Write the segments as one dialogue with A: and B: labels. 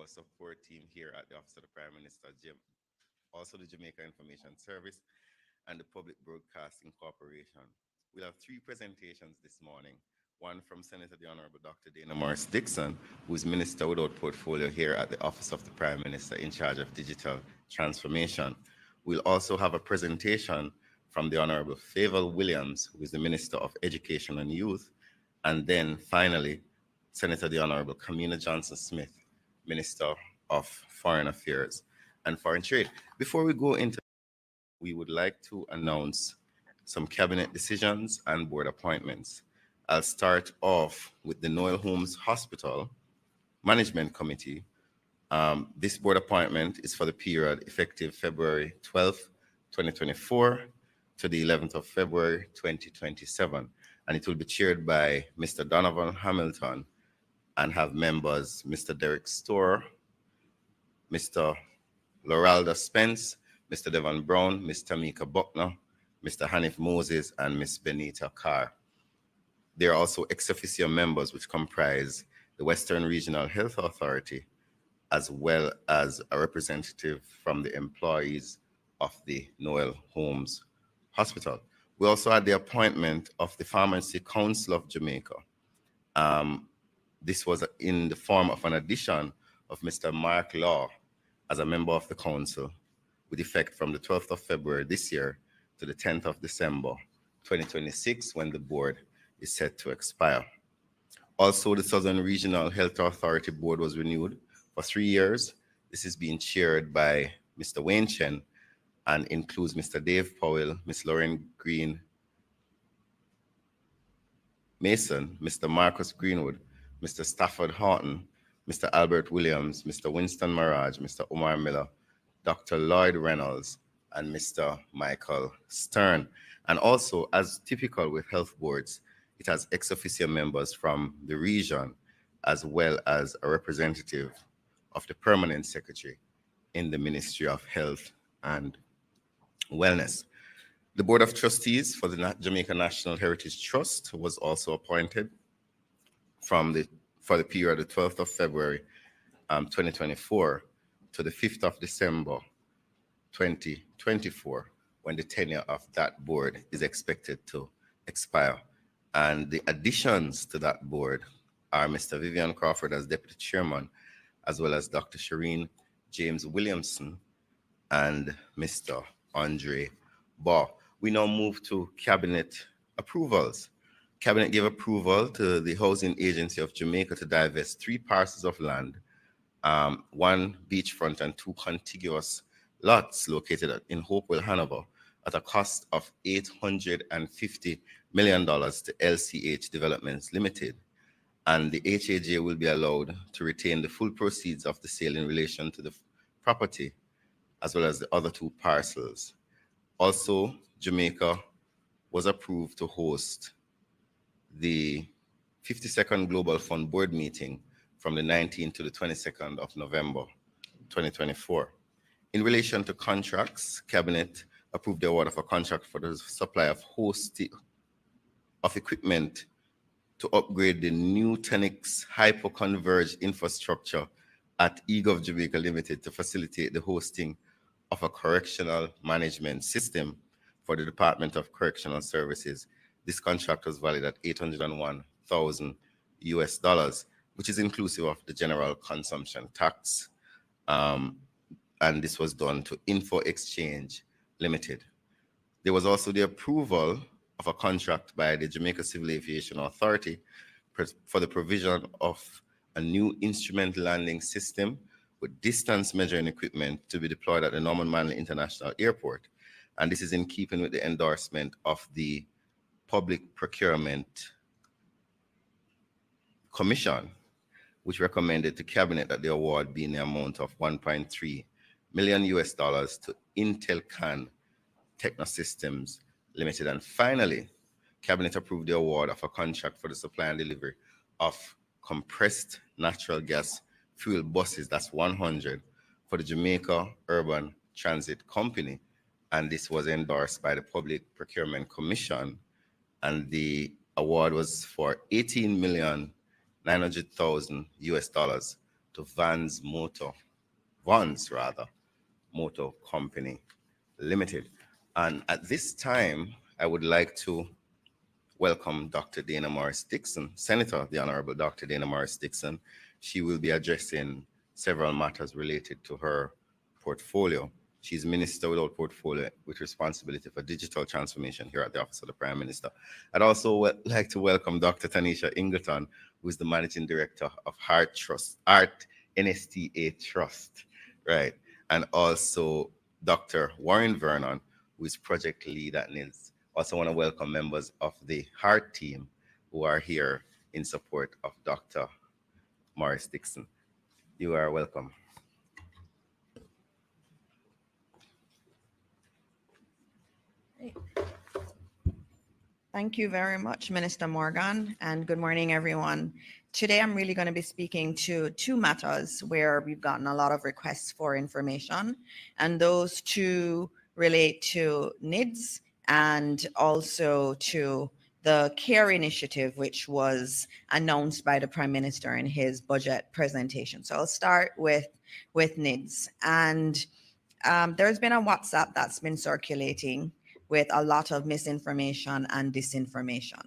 A: support team here at the Office of the Prime Minister, also the Jamaica Information Service, and the Public Broadcasting Corporation. We'll have three presentations this morning. One from Senator the Honorable Dr. Dana Morris Dixon, who is Minister without portfolio here at the Office of the Prime Minister in charge of digital transformation. We'll also have a presentation from the Honorable Favour Williams, who is the Minister of Education and Youth. And then finally, Senator the Honorable Kamina Johnson-Smith, Minister of Foreign Affairs and Foreign Trade. Before we go into, we would like to announce some cabinet decisions and board appointments. I'll start off with the Noel Holmes Hospital Management Committee. This board appointment is for the period effective February 12th, 2024 to the 11th of February, 2027. And it will be chaired by Mr. Donovan Hamilton and have members Mr. Derek Storr, Mr. Loralda Spence, Mr. Devon Brown, Ms. Tamika Buckner, Mr. Hanif Moses, and Ms. Benita Carr. There are also ex officio members which comprise the Western Regional Health Authority, as well as a representative from the employees of the Noel Holmes Hospital. We also had the appointment of the Pharmacy Council of Jamaica. This was in the form of an addition of Mr. Mark Law as a member of the council, with effect from the 12th of February this year to the 10th of December 2026, when the board is set to expire. Also, the Southern Regional Health Authority Board was renewed for 3 years. This is being chaired by Mr. Wayne Chen and includes Mr. Dave Powell, Ms. Lauren Green Mason, Mr. Marcus Greenwood, Mr. Stafford Horton, Mr. Albert Williams, Mr. Winston Maraj, Mr. Omar Miller, Dr. Lloyd Reynolds, and Mr. Michael Stern. And also, as typical with health boards, it has ex officio members from the region, as well as a representative of the permanent secretary in the Ministry of Health and Wellness. The Board of Trustees for the Jamaica National Heritage Trust was also appointed for the period of the 12th of February 2024 to the 5th of December 2024, when the tenure of that board is expected to expire. And the additions to that board are Mr. Vivian Crawford as Deputy Chairman, as well as Dr. Shireen James Williamson and Mr. Andre Baugh. We now move to cabinet approvals. Cabinet gave approval to the Housing Agency of Jamaica to divest 3 parcels of land, 1 beachfront and 2 contiguous lots located in Hopewell, Hanover, at a cost of $850 million to LCH Developments Limited. And the HAJ will be allowed to retain the full proceeds of the sale in relation to the property, as well as the other 2 parcels. Also, Jamaica was approved to host the 52nd Global Fund Board meeting from the 19th to the 22nd of November, 2024. In relation to contracts, Cabinet approved the award of a contract for the supply of equipment to upgrade the Nutanix hyperconverged infrastructure at eGov Jamaica Limited to facilitate the hosting of a correctional management system for the Department of Correctional Services. This contract was valued at $801,000 US, which is inclusive of the general consumption tax. And this was done to Info Exchange Limited. There was also the approval of a contract by the Jamaica Civil Aviation Authority for the provision of a new instrument landing system with distance measuring equipment to be deployed at the Norman Manley International Airport. And this is in keeping with the endorsement of the Public Procurement Commission, which recommended to Cabinet that the award be in the amount of $1.3 million US to Intelcan Technosystems Limited. And finally, Cabinet approved the award of a contract for the supply and delivery of compressed natural gas fuel buses, that's 100, for the Jamaica Urban Transit Company. And this was endorsed by the Public Procurement Commission. And the award was for $18,900,000 US to to Vans rather, Motor Company Limited. And at this time, I would like to welcome Dr. Dana Morris Dixon, Senator, the Honorable Dr. Dana Morris Dixon. She will be addressing several matters related to her portfolio. She's Minister without portfolio with responsibility for digital transformation here at the Office of the Prime Minister. I'd also like to welcome Dr. Tanisha Ingleton, who is the Managing Director of Art NSTA Trust, right? And also Dr. Warren Vernon, who is Project Lead at NILS. Also want to welcome members of the Heart team who are here in support of Dr. Morris Dixon. You are welcome.
B: Thank you very much, Minister Morgan, and good morning, everyone. Today, I'm really going to be speaking to two matters where we've gotten a lot of requests for information, and those two relate to NIDS and also to the CARE initiative, which was announced by the Prime Minister in his budget presentation. So I'll start with NIDS. And there's been a WhatsApp that's been circulating with a lot of misinformation and disinformation.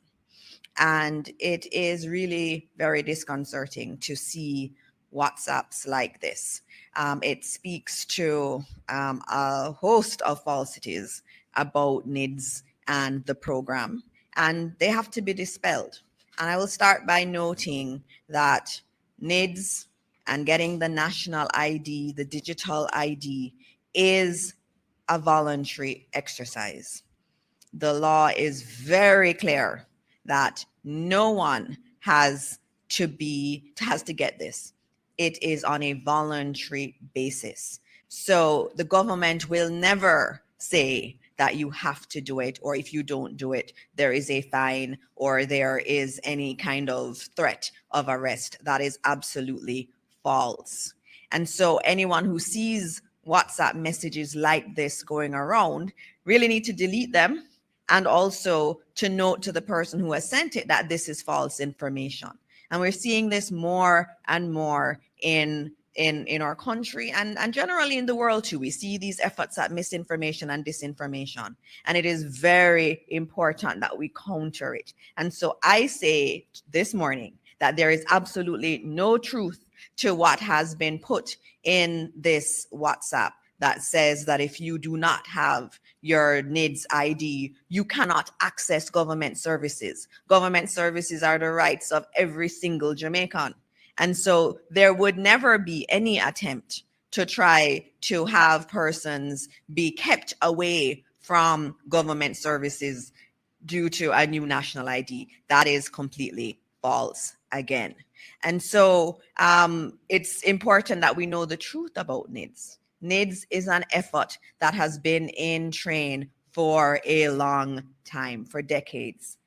B: And it is really very disconcerting to see WhatsApps like this. It speaks to a host of falsities about NIDS and the program, and they have to be dispelled. And I will start by noting that NIDS and getting the national ID, the digital ID, is a voluntary exercise. The law is very clear that no one has to get this. It is on a voluntary basis. So the government will never say that you have to do it, or if you don't do it, there is a fine or there is any kind of threat of arrest. That is absolutely false. And so anyone who sees WhatsApp messages like this going around really need to delete them, and also to note to the person who has sent it that this is false information. And we're seeing this more and more in our country and generally in the world too. We see these efforts at misinformation and disinformation, and it is very important that we counter it. And so I say this morning that there is absolutely no truth to what has been put in this WhatsApp that says that if you do not have your NIDS ID, you cannot access government services. Government services are the rights of every single Jamaican. And so there would never be any attempt to try to have persons be kept away from government services due to a new national ID. That is completely false again. And so it's important that we know the truth about NIDS. NIDS is an effort that has been in train for a long time, for decades.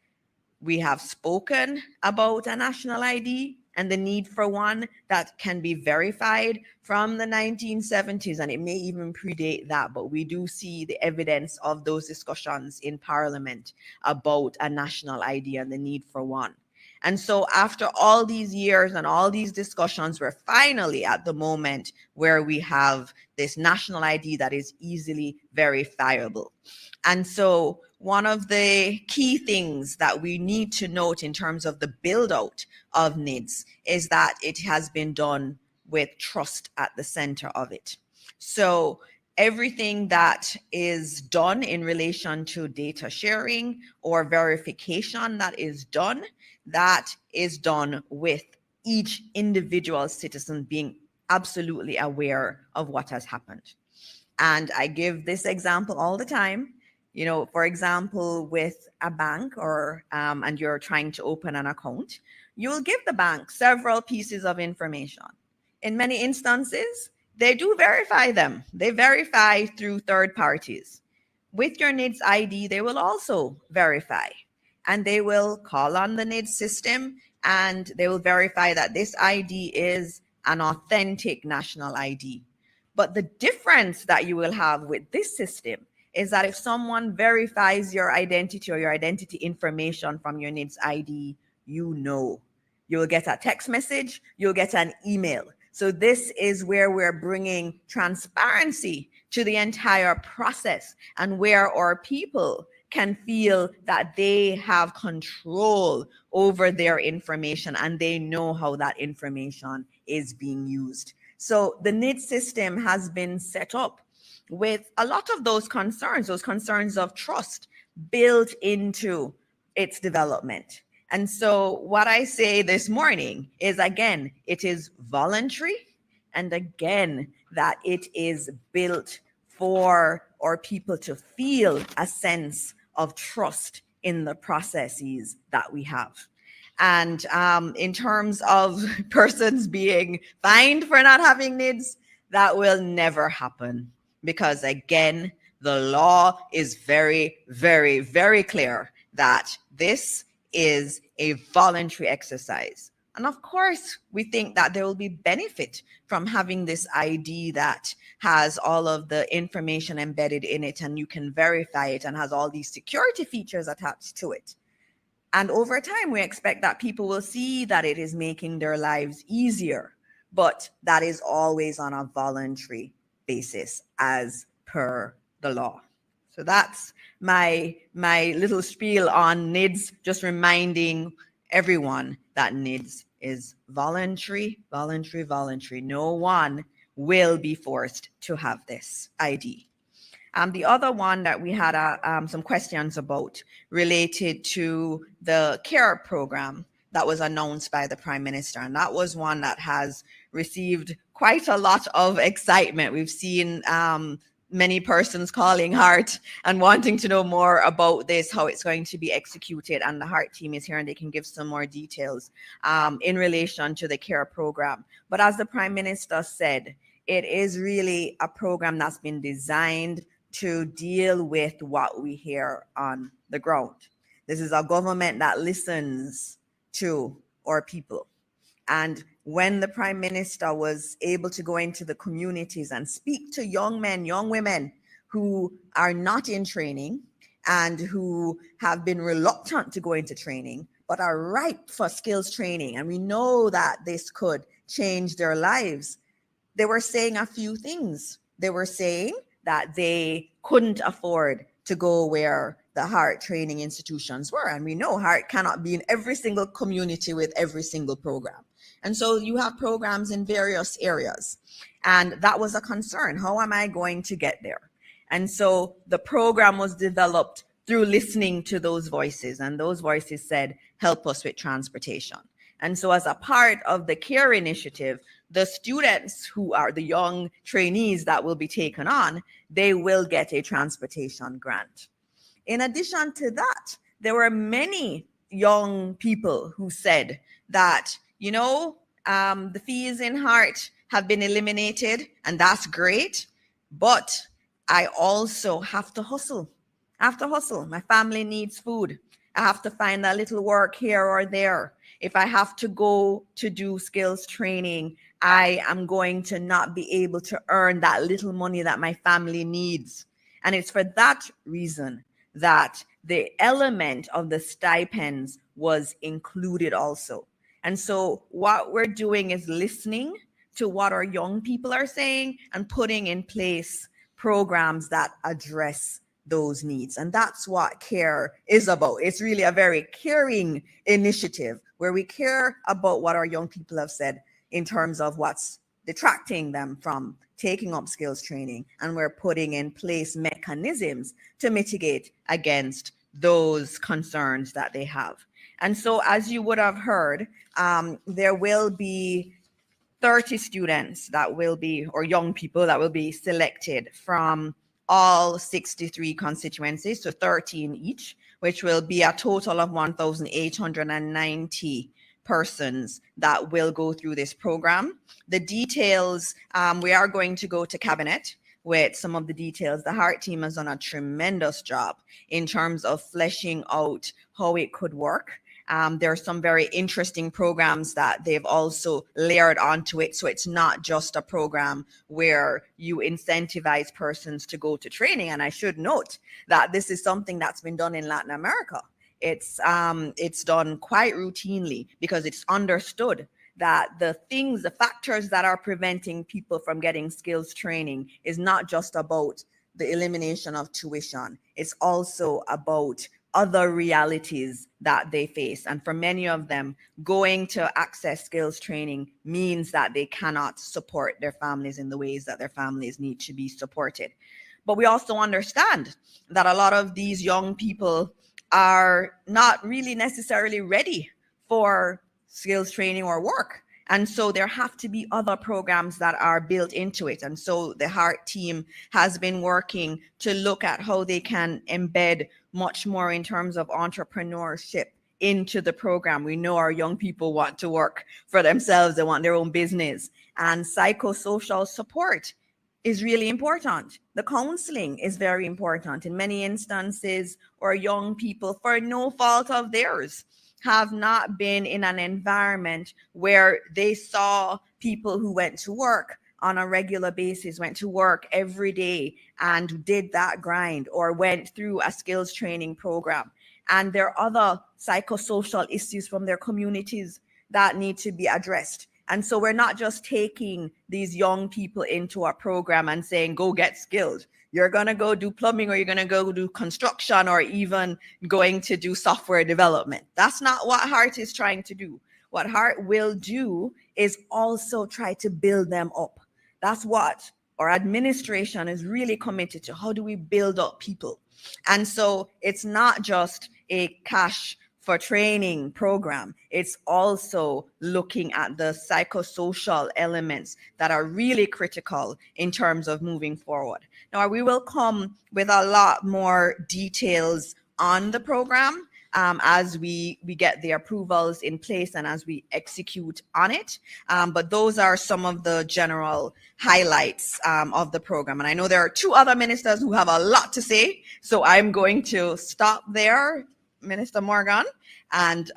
B: We have spoken about a national ID and the need for one that can be verified from the 1970s, and it may even predate that, but we do see the evidence of those discussions in Parliament about a national ID and the need for one. And so after all these years and all these discussions, we're finally at the moment where we have this national ID that is easily verifiable. And so one of the key things that we need to note in terms of the build out of NIDS is that it has been done with trust at the center of it. So everything that is done in relation to data sharing or verification that is done with each individual citizen being absolutely aware of what has happened. And I give this example all the time. You know, for example, with a bank or and you're trying to open an account, you will give the bank several pieces of information. In many instances, they do verify them. They verify through third parties. With your NIDS ID, they will also verify, and they will call on the NIDS system and they will verify that this ID is an authentic national ID. But the difference that you will have with this system is that if someone verifies your identity or your identity information from your NIDS ID, you know. You'll get a text message, you'll get an email So this is where we're bringing transparency to the entire process, and where our people can feel that they have control over their information and they know how that information is being used. So the NID system has been set up with a lot of those concerns of trust built into its development. And so, what I say this morning is, again, it is voluntary, and again, that it is built for our people to feel a sense of trust in the processes that we have. And in terms of persons being fined for not having NIDS, that will never happen, because, again, the law is very, very, very clear that this is a voluntary exercise. And of course, we think that there will be benefit from having this ID that has all of the information embedded in it, and you can verify it, and has all these security features attached to it. And over time, we expect that people will see that it is making their lives easier, but that is always on a voluntary basis as per the law. So that's my little spiel on NIDS, just reminding everyone that NIDS is voluntary, voluntary, voluntary. No one will be forced to have this ID. The other one that we had some questions about related to the CARE program that was announced by the Prime Minister. And that was one that has received quite a lot of excitement. We've seen many persons calling HEART and wanting to know more about this, how it's going to be executed. And the HEART team is here and they can give some more details in relation to the CARE program. But as the Prime Minister said, it is really a program that's been designed to deal with what we hear on the ground. This is a government that listens to our people. And when the Prime Minister was able to go into the communities and speak to young men, young women who are not in training and who have been reluctant to go into training, but are ripe for skills training, and we know that this could change their lives, they were saying a few things. They were saying that they couldn't afford to go where the HEART training institutions were. And we know HEART cannot be in every single community with every single program. And so you have programs in various areas. And that was a concern. How am I going to get there? And so the program was developed through listening to those voices. And those voices said, help us with transportation. And so as a part of the CARE initiative, the students who are the young trainees that will be taken on, they will get a transportation grant. In addition to that, there were many young people who said that, the fees in HEART have been eliminated, and that's great, but I also have to hustle. I have to hustle. My family needs food. I have to find a little work here or there. If I have to go to do skills training, I am going to not be able to earn that little money that my family needs. And it's for that reason that the element of the stipends was included also. And so what we're doing is listening to what our young people are saying and putting in place programs that address those needs. And that's what CARE is about. It's really a very caring initiative where we care about what our young people have said in terms of what's detracting them from taking up skills training. And we're putting in place mechanisms to mitigate against those concerns that they have. And so, as you would have heard, there will be 30 students that will be, or young people that will be selected from all 63 constituencies, so 13 each, which will be a total of 1,890 persons that will go through this program. The details, we are going to go to cabinet with some of the details. The HEART team has done a tremendous job in terms of fleshing out how it could work. There are some very interesting programs that they've also layered onto it. So it's not just a program where you incentivize persons to go to training. And I should note that this is something that's been done in Latin America. It's done quite routinely because it's understood that the factors that are preventing people from getting skills training is not just about the elimination of tuition. It's also about other realities that they face. And for many of them, going to access skills training means that they cannot support their families in the ways that their families need to be supported. But we also understand that a lot of these young people are not really necessarily ready for skills training or work. And so there have to be other programs that are built into it. And so the HEART team has been working to look at how they can embed much more in terms of entrepreneurship into the program. We know our young people want to work for themselves, they want their own business. And psychosocial support is really important. The counseling is very important. In many instances, our young people, for no fault of theirs, have not been in an environment where they saw people who went to work on a regular basis, went to work every day and did that grind, or went through a skills training program. And there are other psychosocial issues from their communities that need to be addressed. And so we're not just taking these young people into our program and saying, go get skilled. You're going to go do plumbing, or you're going to go do construction, or even going to do software development. That's not what HEART is trying to do. What HEART will do is also try to build them up. That's what our administration is really committed to. How do we build up people? And so it's not just a cash for training program. It's also looking at the psychosocial elements that are really critical in terms of moving forward. Now, we will come with a lot more details on the program as we get the approvals in place and as we execute on it. But those are some of the general highlights of the program. And I know there are two other ministers who have a lot to say, so I'm going to stop there, Minister Morgan, and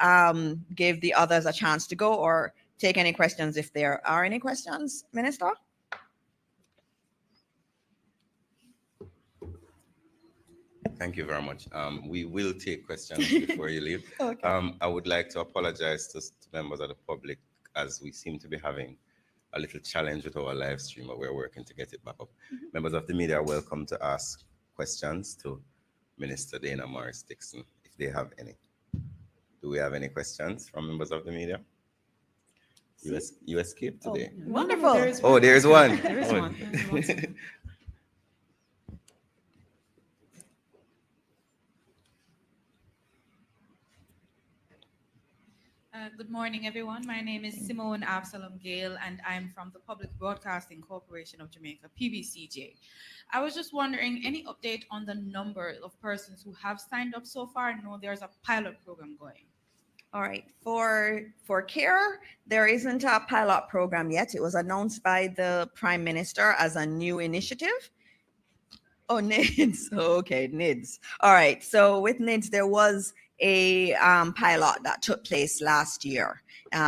B: give the others a chance to go or take any questions if there are any questions, Minister.
A: Thank you very much. We will take questions before you leave.
B: Okay.
A: I would like to apologize to members of the public, as we seem to be having a little challenge with our live stream, but we're working to get it back up. Members of the media are welcome to ask questions to Minister Dana Morris Dixon if they have any. Do we have any questions from members of the media? You escaped today.
B: Wonderful.
A: There's one. There is one.
C: Good morning, everyone. My name is Simone Absalom Gale, and I'm from the Public Broadcasting Corporation of Jamaica, PBCJ. I was just wondering, any update on the number of persons who have signed up so far? I know there's a pilot program going.
B: All right. For CARE, there isn't a pilot program yet. It was announced by the Prime Minister as a new initiative. Oh, NIDS. Okay, NIDS. All right. So with NIDS, there was a pilot that took place last year.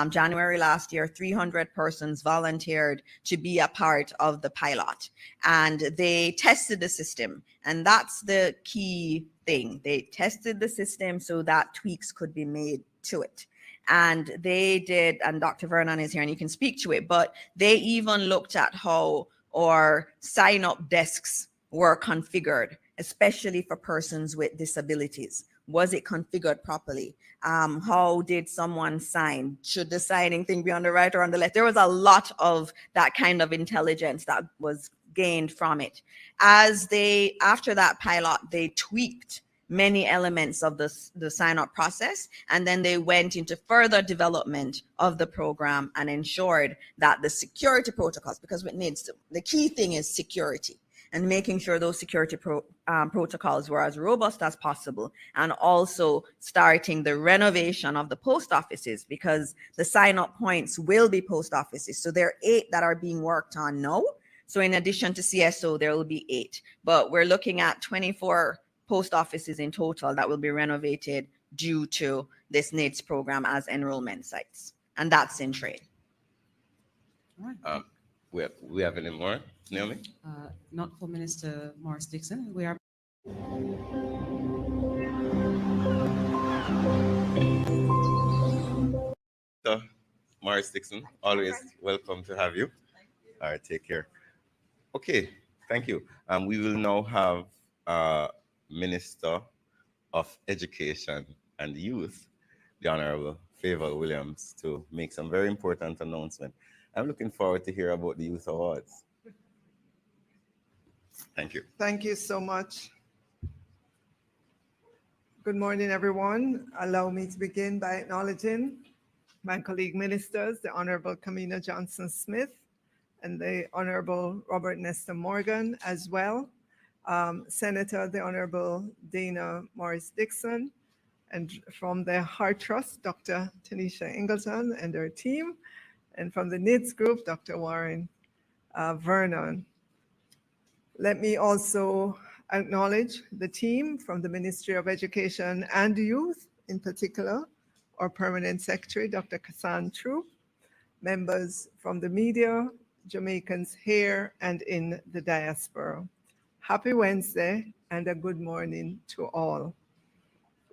B: January last year, 300 persons volunteered to be a part of the pilot, and they tested the system. And that's the key thing. They tested the system so that tweaks could be made to it. And they did, and Dr. Vernon is here and you can speak to it, but they even looked at how our sign-up desks were configured, especially for persons with disabilities. Was it configured properly? How did someone sign? Should the signing thing be on the right or on the left? There was a lot of that kind of intelligence that was gained from it. After that pilot, they tweaked many elements of the sign-up process, and then they went into further development of the program and ensured that the security protocols, because it needs to, the key thing is security, and making sure those security protocols were as robust as possible, and also starting the renovation of the post offices, because the sign-up points will be post offices. So there are 8 that are being worked on now. So in addition to CSO, there will be 8, but we're looking at 24 post offices in total that will be renovated due to this NIDS program as enrollment sites, and that's in trade.
A: We have any more, Naomi?
D: Not for Minister Morris Dixon. We are.
A: Morris Dixon, always welcome to have you. All right, take care. Okay, thank you. We will now have Minister of Education and Youth, the Honorable Favor Williams, to make some very important announcement. I'm looking forward to hear about the Youth Awards. Thank you.
E: Thank you so much. Good morning, everyone. Allow me to begin by acknowledging my colleague ministers, the Honorable Kamina Johnson-Smith and the Honorable Robert Nesta Morgan as well. Senator, the Honorable Dana Morris Dixon, and from the Heart Trust, Dr. Tanisha Ingleton and her team, and from the NIDS group, Dr. Warren Vernon. Let me also acknowledge the team from the Ministry of Education and Youth, in particular, our Permanent Secretary, Dr. Kassan Troop, members from the media, Jamaicans here and in the diaspora. Happy Wednesday and a good morning to all.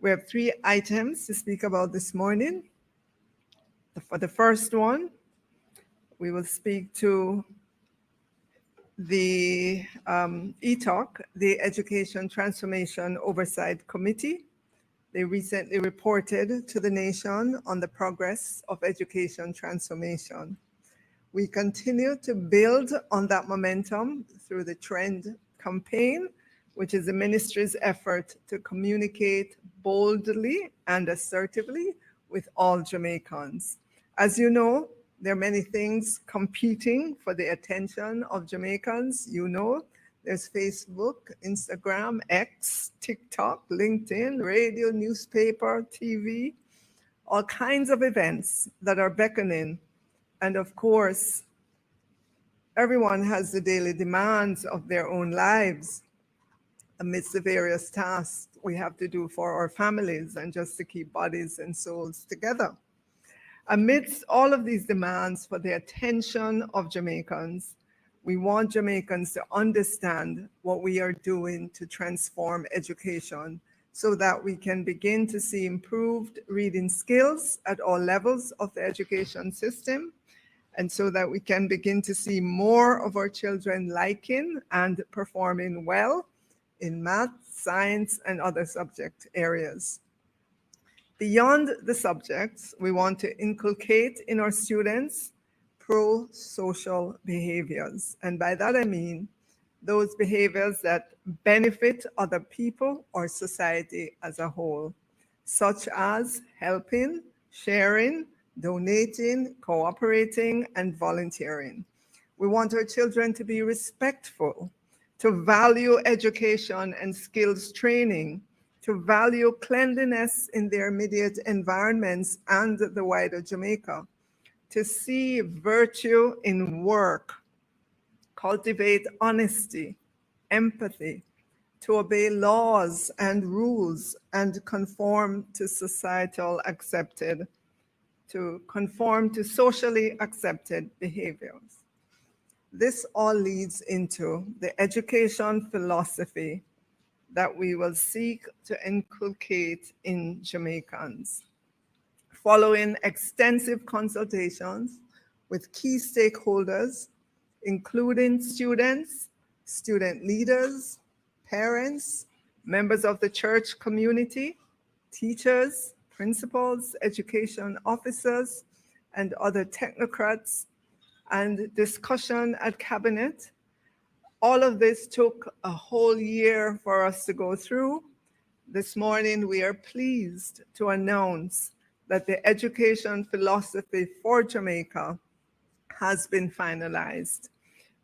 E: We have 3 items to speak about this morning. For the first one, we will speak to the ETOC, the Education Transformation Oversight Committee. They recently reported to the nation on the progress of education transformation. We continue to build on that momentum through the Trend campaign, which is the ministry's effort to communicate boldly and assertively with all Jamaicans. As you know, there are many things competing for the attention of Jamaicans. You know, there's Facebook, Instagram, X, TikTok, LinkedIn, radio, newspaper, TV, all kinds of events that are beckoning. And of course, everyone has the daily demands of their own lives amidst the various tasks we have to do for our families and just to keep bodies and souls together. Amidst all of these demands for the attention of Jamaicans, we want Jamaicans to understand what we are doing to transform education so that we can begin to see improved reading skills at all levels of the education system, and so that we can begin to see more of our children liking and performing well in math, science, and other subject areas. Beyond the subjects, we want to inculcate in our students pro-social behaviors. And by that I mean those behaviors that benefit other people or society as a whole, such as helping, sharing, donating, cooperating, and volunteering. We want our children to be respectful, to value education and skills training, to value cleanliness in their immediate environments and the wider Jamaica, to see virtue in work, cultivate honesty, empathy, to obey laws and rules and conform to socially accepted behaviors. This all leads into the education philosophy that we will seek to inculcate in Jamaicans. Following extensive consultations with key stakeholders, including students, student leaders, parents, members of the church community, teachers, principals, education officers, and other technocrats, and discussion at cabinet. All of this took a whole year for us to go through. This morning, we are pleased to announce that the education philosophy for Jamaica has been finalized.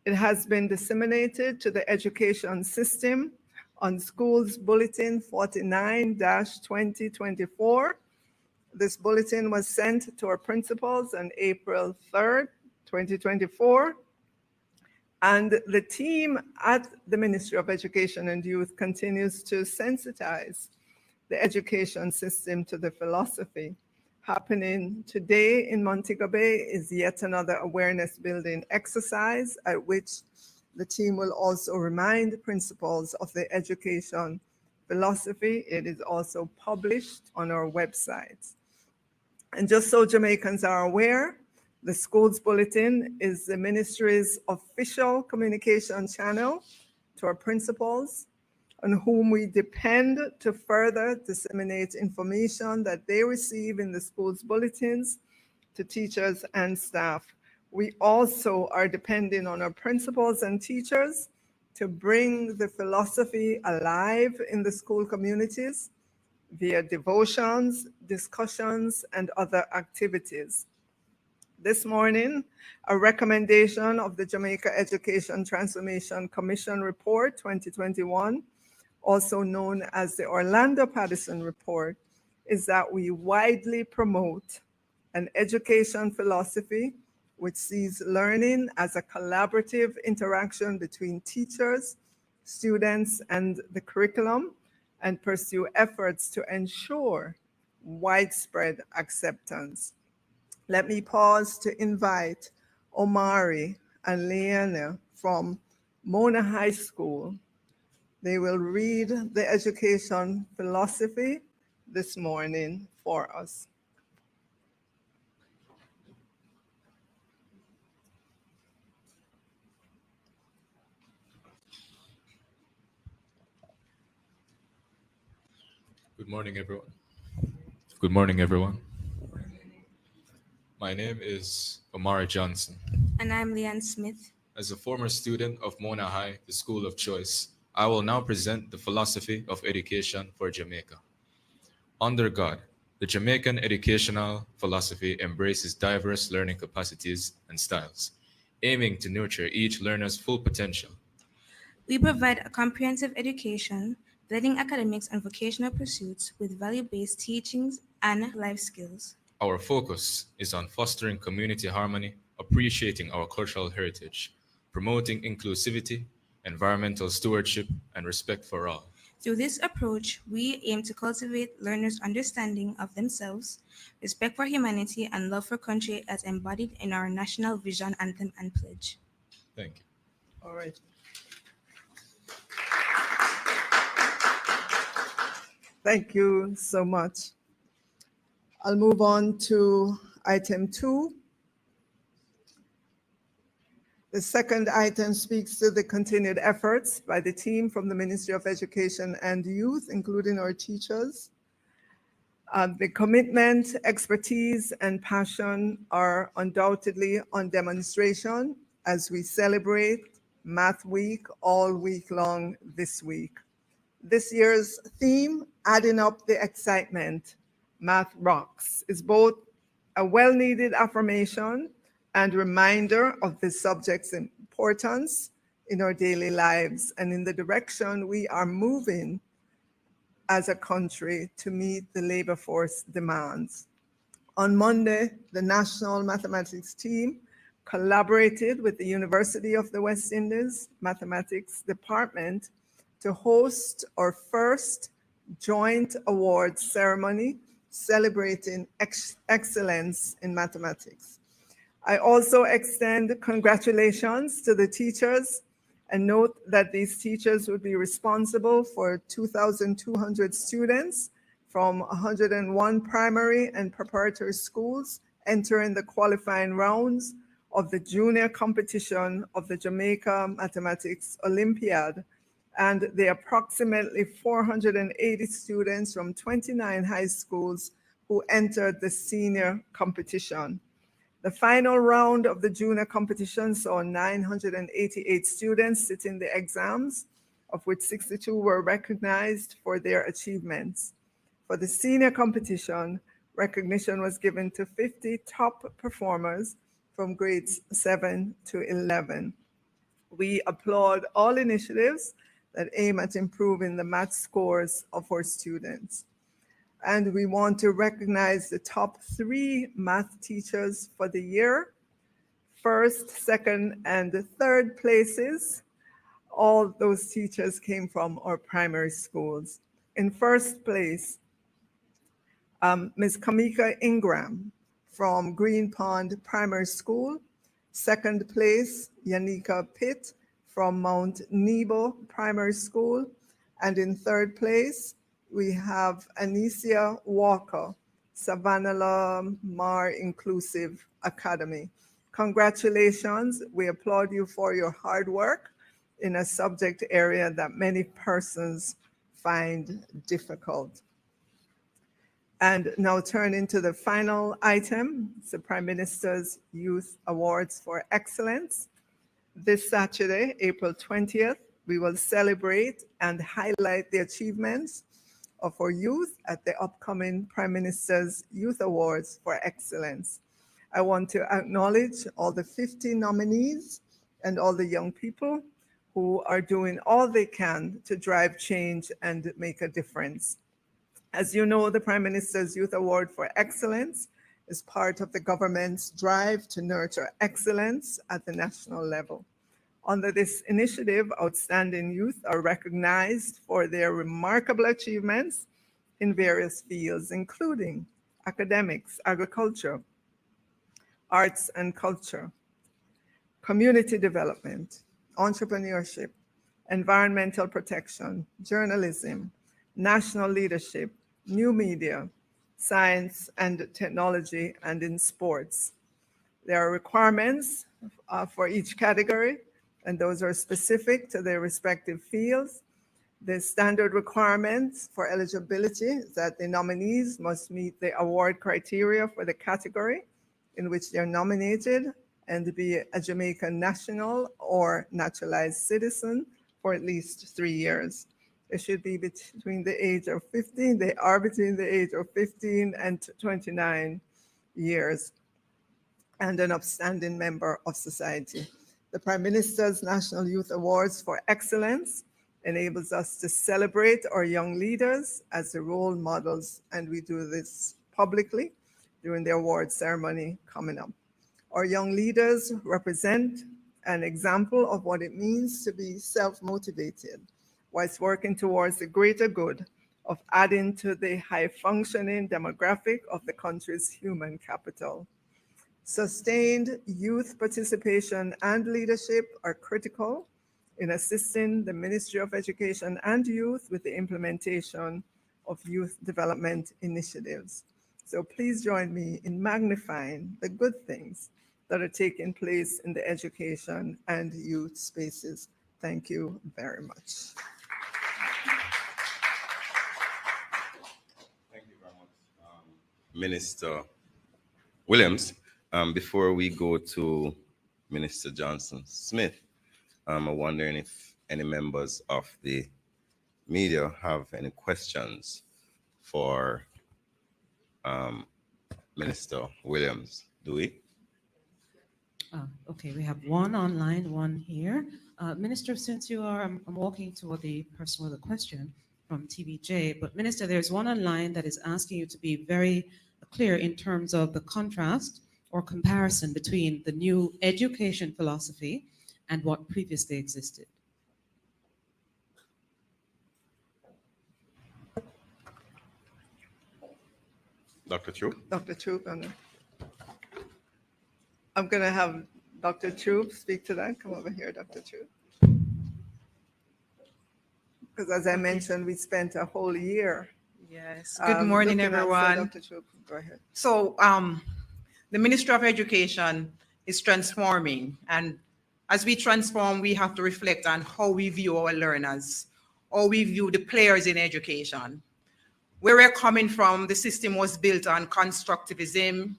E: It has been disseminated to the education system on Schools Bulletin 49-2024. This bulletin was sent to our principals on April 3rd, 2024. And the team at the Ministry of Education and Youth continues to sensitize the education system to the philosophy. Happening today in Montego Bay is yet another awareness building exercise at which the team will also remind principals of the education philosophy. It is also published on our website. And just so Jamaicans are aware, The Schools Bulletin is the ministry's official communication channel to our principals, on whom we depend to further disseminate information that they receive in the schools bulletins to teachers and staff. We also are depending on our principals and teachers to bring the philosophy alive in the school communities via devotions, discussions, and other activities. This morning, a recommendation of the Jamaica Education Transformation Commission Report 2021, also known as the Orlando Patterson Report, is that we widely promote an education philosophy which sees learning as a collaborative interaction between teachers, students, and the curriculum, and pursue efforts to ensure widespread acceptance. Let me pause to invite Omari and Leanna from Mona High School. They will read the education philosophy this morning for us.
F: Good morning, everyone. Good morning, everyone. My name is Omari Johnson.
G: And I'm Leanne Smith.
F: As a former student of Mona High, the school of choice, I will now present the philosophy of education for Jamaica. Under God, the Jamaican educational philosophy embraces diverse learning capacities and styles, aiming to nurture each learner's full potential.
G: We provide a comprehensive education, blending academics and vocational pursuits with value-based teachings and life skills.
F: Our focus is on fostering community harmony, appreciating our cultural heritage, promoting inclusivity, environmental stewardship, and respect for all.
G: Through this approach, we aim to cultivate learners' understanding of themselves, respect for humanity, and love for country as embodied in our national vision, anthem, and pledge.
F: Thank you.
E: All right. Thank you so much. I'll move on to item 2. The second item speaks to the continued efforts by the team from the Ministry of Education and Youth, including our teachers. The commitment, expertise, and passion are undoubtedly on demonstration as we celebrate Math Week all week long this week. This year's theme, Adding Up the Excitement, Math Rocks, is both a well-needed affirmation and reminder of the subject's importance in our daily lives and in the direction we are moving as a country to meet the labor force demands. On Monday, the National Mathematics team collaborated with the University of the West Indies Mathematics Department to host our first joint awards ceremony celebrating excellence in mathematics. I also extend congratulations to the teachers and note that these teachers would be responsible for 2,200 students from 101 primary and preparatory schools entering the qualifying rounds of the junior competition of the Jamaica Mathematics Olympiad, and the approximately 480 students from 29 high schools who entered the senior competition. The final round of the junior competition saw 988 students sitting the exams, of which 62 were recognized for their achievements. For the senior competition, recognition was given to 50 top performers from grades 7 to 11. We applaud all initiatives that aim at improving the math scores of our students. And we want to recognize the top 3 math teachers for the year. First, second, and third places. All those teachers came from our primary schools. In first place, Ms. Kamika Ingram from Green Pond Primary School. Second place, Yanika Pitt from Mount Nebo Primary School. And in third place, we have Anicia Walker Savannah Mar Inclusive Academy. Congratulations. We applaud you for your hard work in a subject area that many persons find difficult. And now turning to the final item, it's the Prime Minister's Youth Awards for Excellence. This Saturday, April 20th, we will celebrate and highlight the achievements of our youth at the upcoming Prime Minister's Youth Awards for Excellence. I want to acknowledge all the 50 nominees and all the young people who are doing all they can to drive change and make a difference. As you know, the Prime Minister's Youth Award for Excellence is part of the government's drive to nurture excellence at the national level. Under this initiative, outstanding youth are recognized for their remarkable achievements in various fields, including academics, agriculture, arts and culture, community development, entrepreneurship, environmental protection, journalism, national leadership, new media, science and technology, and in sports. There are requirements for each category, and those are specific to their respective fields. The standard requirements for eligibility is that the nominees must meet the award criteria for the category in which they're nominated and be a Jamaican national or naturalized citizen for at least 3 years. They should be between the age of 15, they are between the age of 15 and 29 years, and an upstanding member of society. The Prime Minister's National Youth Awards for Excellence enables us to celebrate our young leaders as the role models, and we do this publicly during the award ceremony coming up. Our young leaders represent an example of what it means to be self-motivated whilst working towards the greater good of adding to the high-functioning demographic of the country's human capital. Sustained youth participation and leadership are critical in assisting the Ministry of Education and Youth with the implementation of youth development initiatives. So please join me in magnifying the good things that are taking place in the education and youth spaces. Thank you very much.
A: Thank you very much, Minister Williams. Before we go to Minister Johnson Smith, I'm wondering if any members of the media have any questions for Minister Williams. Do we?
D: Okay, we have one online, one here. Minister, since you are, I'm walking toward the person with a question from TVJ, but Minister, there's one online that is asking you to be very clear in terms of the contrast or comparison between the new education philosophy and what previously existed.
A: Dr. Chu?
E: Dr. Troop, I'm going to have Dr. Troop speak to that. Come over here, Dr. Troop. Because as I mentioned, we spent a whole year.
H: Yes. Good morning,
E: looking at- so
H: everyone.
E: Dr. Troop, go ahead.
H: So, the Ministry of Education is transforming, and as we transform, we have to reflect on how we view our learners, how we view the players in education. Where we're coming from, the system was built on constructivism,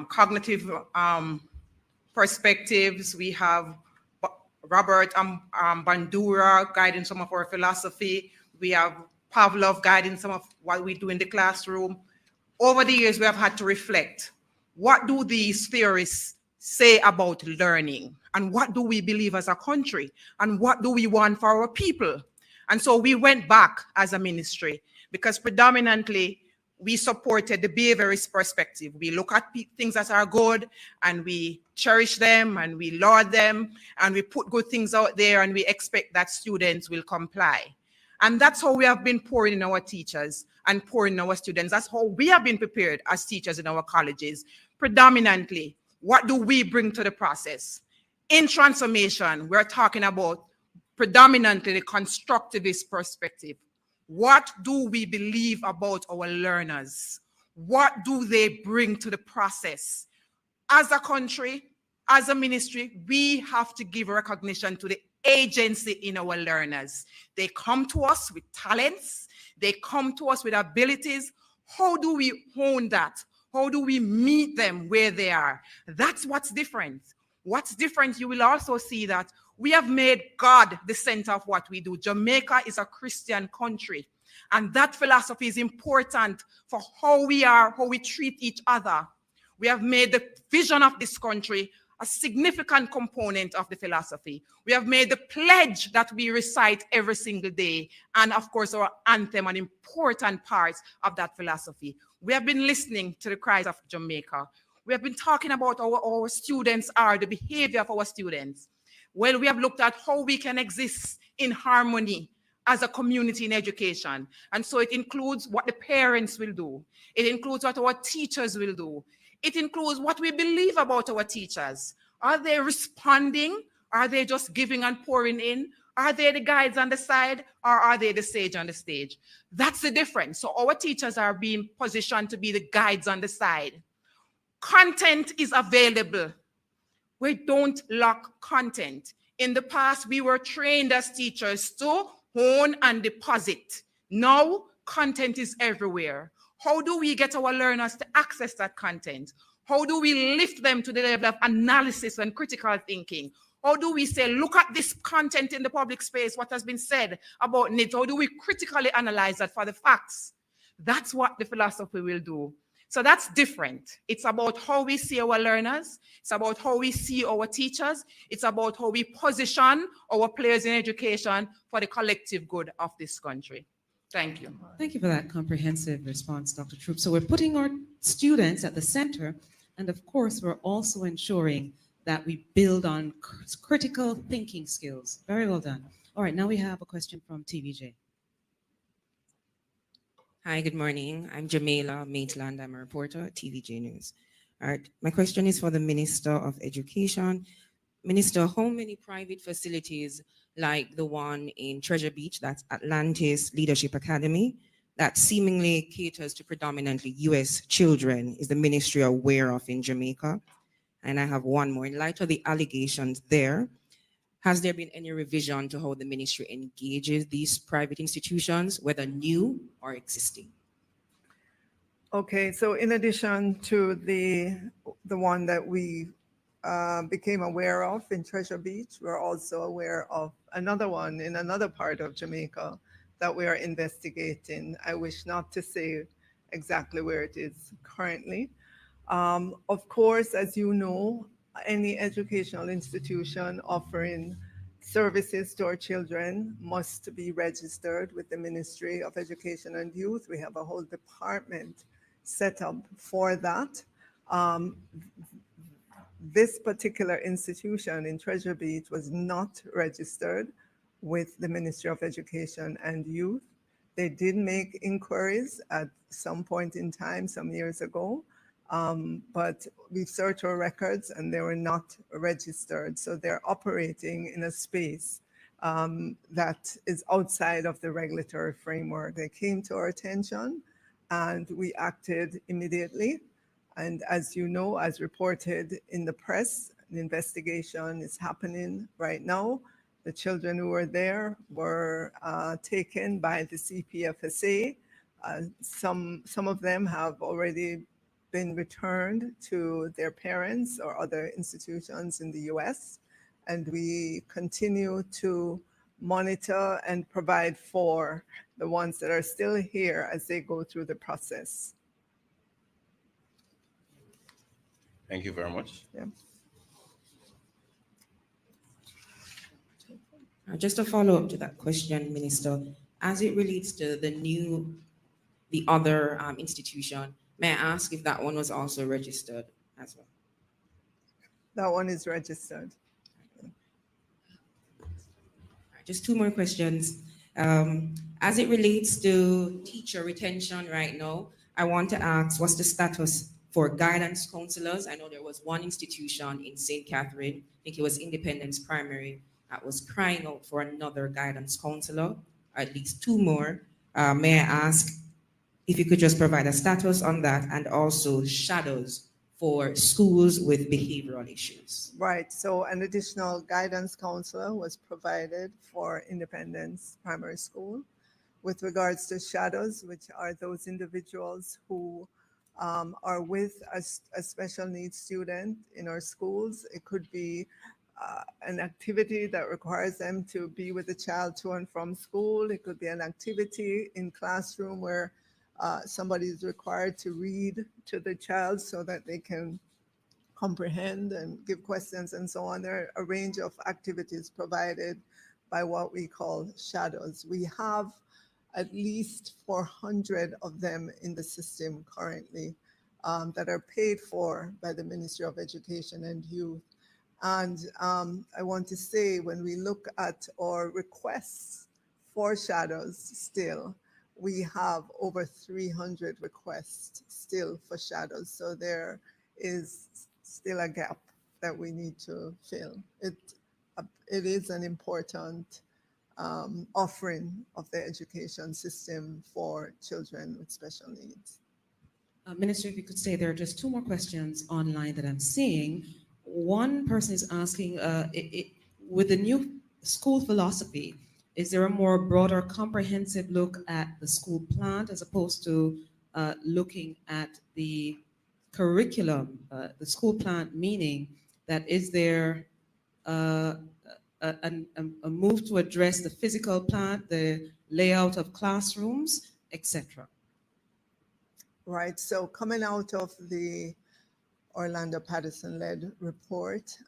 H: cognitive perspectives. We have Robert Bandura guiding some of our philosophy. We have Pavlov guiding some of what we do in the classroom. Over the years, we have had to reflect. What do these theorists say about learning? And what do we believe as a country? And what do we want for our people? And so we went back as a ministry because predominantly we supported the behaviorist perspective. We look at things that are good and we cherish them and we laud them and we put good things out there and we expect that students will comply. And that's how we have been pouring in our teachers and pouring in our students. That's how we have been prepared as teachers in our colleges. Predominantly, what do we bring to the process? In transformation, we're talking about predominantly the constructivist perspective. What do we believe about our learners? What do they bring to the process? As a country, as a ministry, we have to give recognition to the agency in our learners. They come to us with talents. They come to us with abilities. How do we hone that? How do we meet them where they are? That's what's different. What's different, you will also see that we have made God the center of what we do. Jamaica is a Christian country, and that philosophy is important for how we are, how we treat each other. We have made the vision of this country a significant component of the philosophy. We have made the pledge that we recite every single day, and of course our anthem, an important part of that philosophy. We have been listening to the cries of Jamaica. We have been talking about our students are, the behavior of our students. Well, we have looked at how we can exist in harmony as a community in education. And so it includes what the parents will do. It includes what our teachers will do. It includes what we believe about our teachers. Are they responding? Are they just giving and pouring in? Are they the guides on the side, or are they the sage on the stage? That's the difference. So our teachers are being positioned to be the guides on the side. Content is available. We don't lack content. In the past, we were trained as teachers to hone and deposit. Now, content is everywhere. How do we get our learners to access that content? How do we lift them to the level of analysis and critical thinking? How do we say, look at this content in the public space, what has been said about NIDS? How do we critically analyze that for the facts? That's what the philosophy will do. So that's different. It's about how we see our learners. It's about how we see our teachers. It's about how we position our players in education for the collective good of this country. Thank you.
D: Thank you for that comprehensive response, Dr. Troop. So we're putting our students at the center, and of course, we're also ensuring that we build on critical thinking skills. Very well done. All right, now we have a question from TVJ.
I: Hi, good morning. I'm Jamila Maitland. I'm a reporter at TVJ News. All right, my question is for the Minister of Education. Minister, how many private facilities like the one in Treasure Beach, that's Atlantis Leadership Academy, that seemingly caters to predominantly US children, is the ministry aware of in Jamaica? And I have one more. In light of the allegations there, has there been any revision to how the ministry engages these private institutions, whether new or existing?
E: Okay, so in addition to the one that we became aware of in Treasure Beach, we're also aware of another one in another part of Jamaica that we are investigating. I wish not to say exactly where it is currently. Of course, as you know, any educational institution offering services to our children must be registered with the Ministry of Education and Youth. We have a whole department set up for that. This particular institution in Treasure Beach was not registered with the Ministry of Education and Youth. They did make inquiries at some point in time, some years ago, but we've searched our records and they were not registered. So they're operating in a space that is outside of the regulatory framework. They came to our attention and we acted immediately. And as you know, as reported in the press, an investigation is happening right now. The children who were there were taken by the CPFSA. Some of them have already been returned to their parents or other institutions in the US. And we continue to monitor and provide for the ones that are still here as they go through the process.
A: Thank you very much.
E: Yeah.
I: Just a follow-up to that question, Minister, as it relates to the other institution, may I ask if that one was also registered as well?
E: That one is registered.
I: Just two more questions. As it relates to teacher retention right now, I want to ask, what's the status for guidance counselors? I know there was one institution in St. Catherine, I think it was Independence Primary, that was crying out for another guidance counselor, at least two more. May I ask, if you could just provide a status on that, and also shadows for schools with behavioral issues.
E: Right, so an additional guidance counselor was provided for Independence Primary School. With regards to shadows, which are those individuals who are with a special needs student in our schools. It could be an activity that requires them to be with the child to and from school. It could be an activity in classroom where somebody is required to read to the child so that they can comprehend and give questions and so on. There are a range of activities provided by what we call shadows. We have at least 400 of them in the system currently that are paid for by the Ministry of Education and Youth. And I want to say, when we look at our requests for shadows still, we have over 300 requests still for shadows. So there is still a gap that we need to fill. It is an important offering of the education system for children with special needs.
D: Minister, if you could say there are just two more questions online that I'm seeing. One person is asking, with the new school philosophy, is there a more broader, comprehensive look at the school plan as opposed to looking at the curriculum, the school plan, meaning that is there a move to address the physical plant, the layout of classrooms, etc.?
E: Right, so coming out of the Orlando Patterson-led report,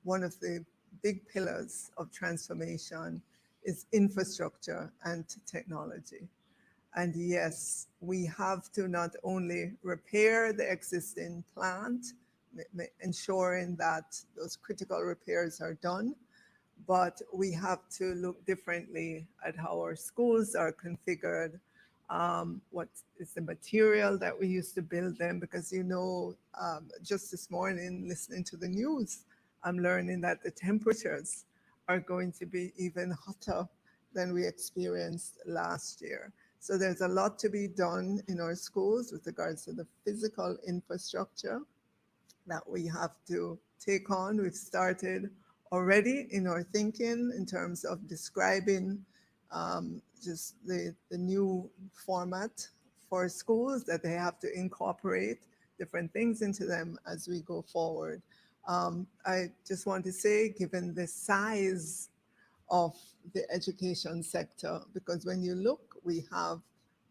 E: one of the big pillars of transformation is infrastructure and technology. And yes, we have to not only repair the existing plant, ensuring that those critical repairs are done, but we have to look differently at how our schools are configured, what is the material that we use to build them, because just this morning listening to the news, I'm learning that the temperatures are going to be even hotter than we experienced last year. So there's a lot to be done in our schools with regards to the physical infrastructure that we have to take on. We've started already in our thinking in terms of describing just the new format for schools, that they have to incorporate different things into them as we go forward. I just want to say, given the size of the education sector, because when you look, we have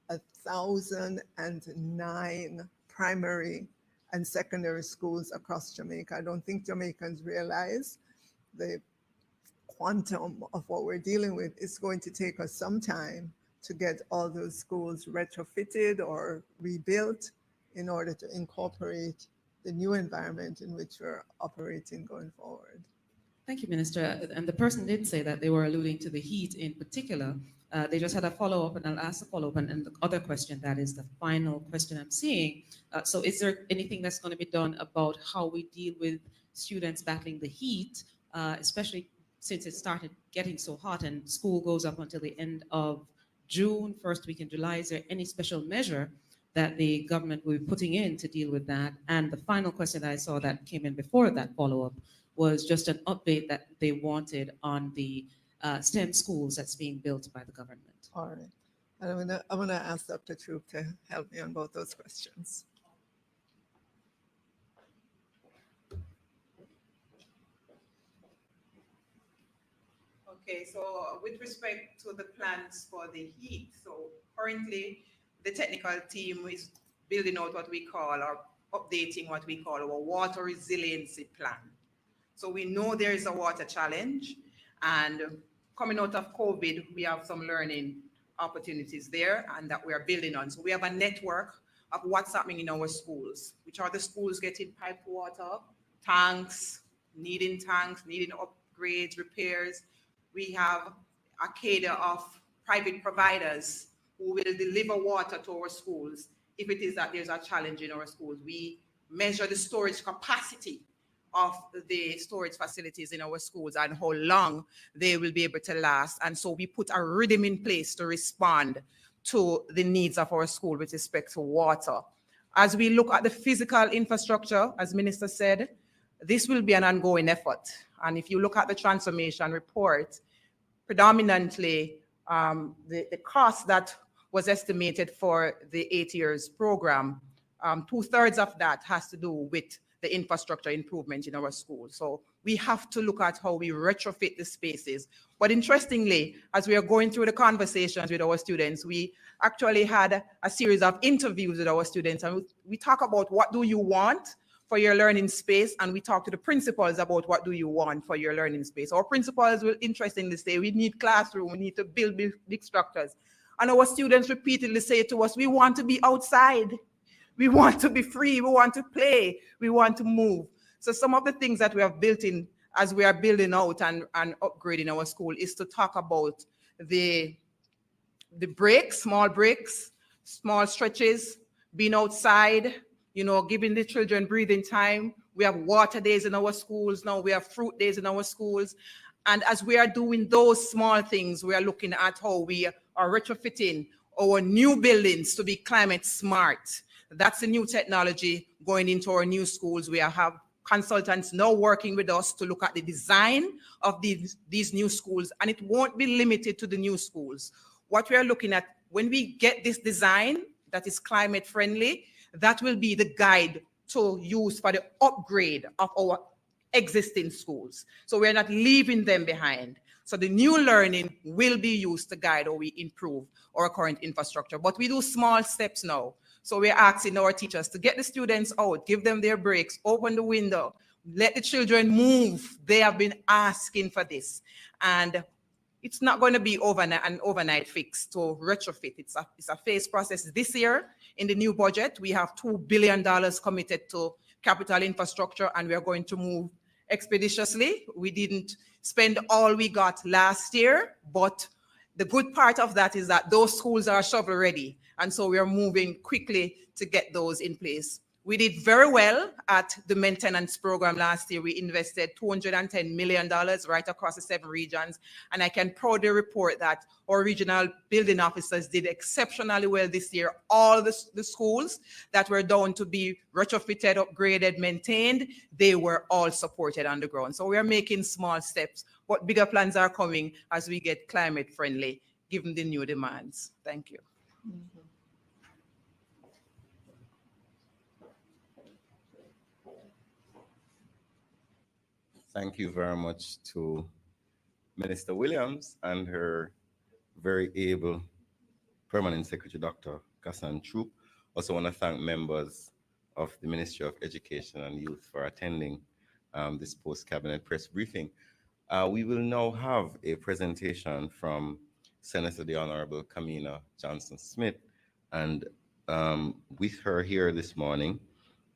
E: 1,009 primary and secondary schools across Jamaica. I don't think Jamaicans realize the quantum of what we're dealing with. Is going to take us some time to get all those schools retrofitted or rebuilt in order to incorporate the new environment in which we're operating going forward.
D: Thank you, Minister. And the person did say that they were alluding to the heat in particular. They just had a follow-up, and I'll ask the follow-up. And the other question, that is the final question I'm seeing. So is there anything that's going to be done about how we deal with students battling the heat, especially since it started getting so hot and school goes up until the end of June, first week in July? Is there any special measure that the government will be putting in to deal with that? And the final question that I saw that came in before that follow-up was just an update that they wanted on the STEM schools that's being built by the government.
E: All right. And I'm gonna ask Dr. Troop to help me on both those questions.
H: Okay, so with respect to the plans for the heat, so currently the technical team is building out what we call, or updating what we call, our water resiliency plan. So we know there is a water challenge, and coming out of COVID, we have some learning opportunities there and that we are building on. So we have a network of what's happening in our schools, which are the schools getting piped water, tanks, needing upgrades, repairs. We have a cadre of private providers who will deliver water to our schools if it is that there's a challenge in our schools. We measure the storage capacity of the storage facilities in our schools and how long they will be able to last. And so we put a rhythm in place to respond to the needs of our school with respect to water. As we look at the physical infrastructure, as Minister said, this will be an ongoing effort. And if you look at the transformation report, predominantly the cost that was estimated for the 8 years program, 2/3 of that has to do with the infrastructure improvement in our schools. So we have to look at how we retrofit the spaces. But interestingly, as we are going through the conversations with our students, we actually had a series of interviews with our students, and we talk about what do you want for your learning space, and we talk to the principals about what do you want for your learning space. Our principals will interestingly say, we need classroom, we need to build big structures. And our students repeatedly say to us, we want to be outside. We want to be free, we want to play, we want to move. So some of the things that we have built in as we are building out and upgrading our school is to talk about the breaks, small stretches, being outside, giving the children breathing time. We have water days in our schools now, we have fruit days in our schools. And as we are doing those small things, we are looking at how we are retrofitting our new buildings to be climate smart. That's the new technology going into our new schools. We have consultants now working with us to look at the design of these new schools, and it won't be limited to the new schools. What we are looking at, when we get this design that is climate friendly, that will be the guide to use for the upgrade of our existing schools. So we're not leaving them behind. So the new learning will be used to guide how we improve our current infrastructure. But we do small steps now. So we're asking our teachers to get the students out, give them their breaks, open the window, let the children move. They have been asking for this. And it's not going to be an overnight fix to retrofit. It's a phased process. This year, in the new budget, we have $2 billion committed to capital infrastructure, and we are going to move expeditiously. We didn't spend all we got last year, but the good part of that is that those schools are shovel ready. And so we are moving quickly to get those in place. We did very well at the maintenance program last year. We invested $210 million right across the 7 regions. And I can proudly report that our regional building officers did exceptionally well this year. All the schools that were down to be retrofitted, upgraded, maintained, they were all supported on the ground. So we are making small steps, but bigger plans are coming as we get climate friendly, given the new demands. Thank you.
B: Mm-hmm.
A: Thank you very much to Minister Williams and her very able Permanent Secretary, Dr. Kassan Troop. Also want to thank members of the Ministry of Education and Youth for attending this post-cabinet press briefing. We will now have a presentation from Senator the Honorable Kamina Johnson-Smith, and with her here this morning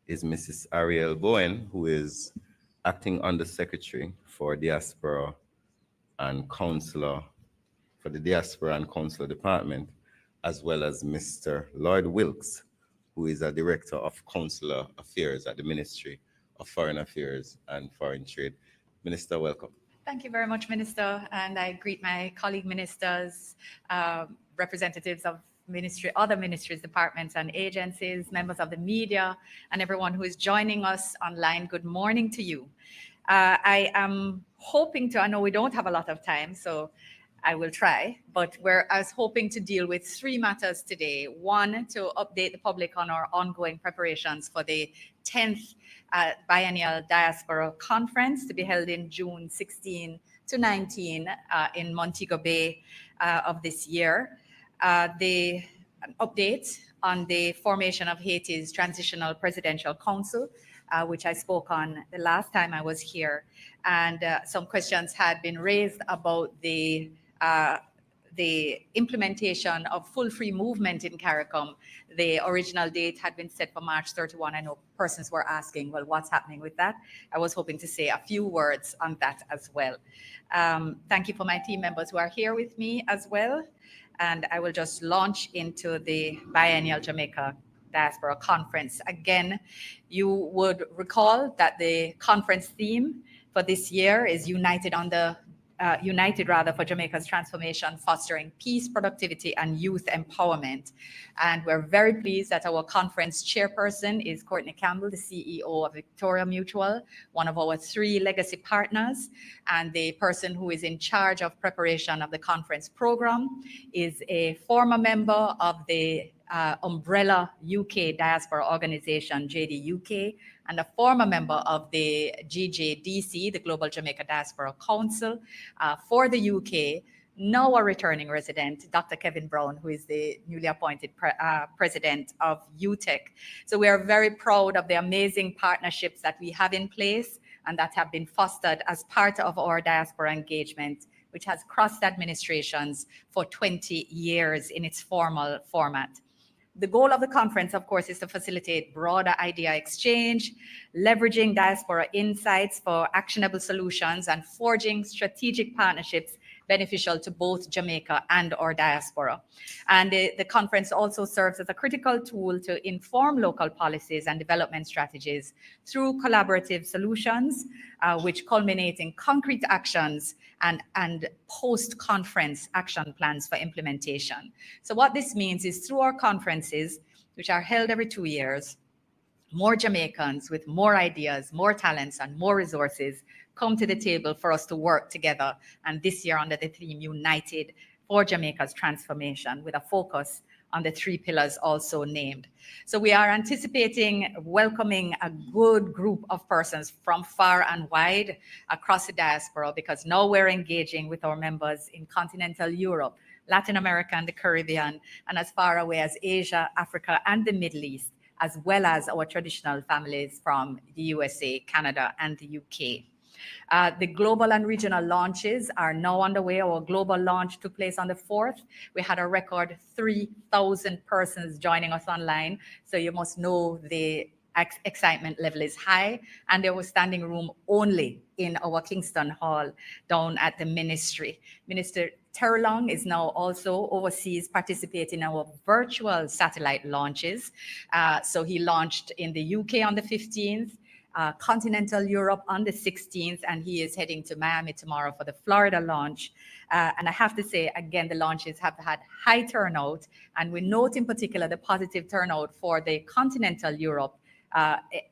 A: is Mrs. Ariel Bowen, who is Acting Undersecretary for Diaspora and Counselor for the Diaspora and Consular Department, as well as Mr. Lloyd Wilkes, who is a Director of Consular Affairs at the Ministry of Foreign Affairs and Foreign Trade. Minister, welcome.
J: Thank you very much, Minister, and I greet my colleague ministers, representatives of other ministries, departments, and agencies, members of the media, and everyone who is joining us online. Good morning to you. I am hoping to, I know we don't have a lot of time, so I will try, but I was hoping to deal with 3 matters today. One, to update the public on our ongoing preparations for the 10th Biennial Diaspora Conference to be held in June 16 to 19 in Montego Bay of this year. The update on the formation of Haiti's Transitional Presidential Council, which I spoke on the last time I was here. And some questions had been raised about the implementation of full free movement in CARICOM. The original date had been set for March 31. I know persons were asking, well, what's happening with that? I was hoping to say a few words on that as well. Thank you for my team members who are here with me as well. And I will just launch into the Biennial Jamaica Diaspora Conference. Again, you would recall that the conference theme for this year is United under United for Jamaica's transformation, fostering peace, productivity, and youth empowerment. And we're very pleased that our conference chairperson is Courtney Campbell, the CEO of Victoria Mutual, one of our 3 legacy partners. And the person who is in charge of preparation of the conference program is a former member of the Umbrella UK Diaspora Organization, JD UK, and a former member of the GJDC, the Global Jamaica Diaspora Council, for the UK, now a returning resident, Dr. Kevin Brown, who is the newly appointed president of UTEC. So we are very proud of the amazing partnerships that we have in place and that have been fostered as part of our diaspora engagement, which has crossed administrations for 20 years in its formal format. The goal of the conference, of course, is to facilitate broader idea exchange, leveraging diaspora insights for actionable solutions, and forging strategic partnerships beneficial to both Jamaica and our diaspora. And the conference also serves as a critical tool to inform local policies and development strategies through collaborative solutions, which culminate in concrete actions and post-conference action plans for implementation. So what this means is through our conferences, which are held every 2 years, more Jamaicans with more ideas, more talents, and more resources come to the table for us to work together. And this year under the theme United for Jamaica's Transformation, with a focus on the 3 pillars also named. So we are anticipating welcoming a good group of persons from far and wide across the diaspora, because now we're engaging with our members in continental Europe, Latin America and the Caribbean, and as far away as Asia, Africa, and the Middle East, as well as our traditional families from the USA, Canada, and the UK. The global and regional launches are now underway. Our global launch took place on the 4th. We had a record 3,000 persons joining us online. So you must know the excitement level is high. And there was standing room only in our Kingston Hall down at the ministry. Minister Terlong is now also overseas participating in our virtual satellite launches. So he launched in the UK on the 15th. Continental Europe on the 16th, and he is heading to Miami tomorrow for the Florida launch. And I have to say, again, the launches have had high turnout, and we note in particular the positive turnout for the Continental Europe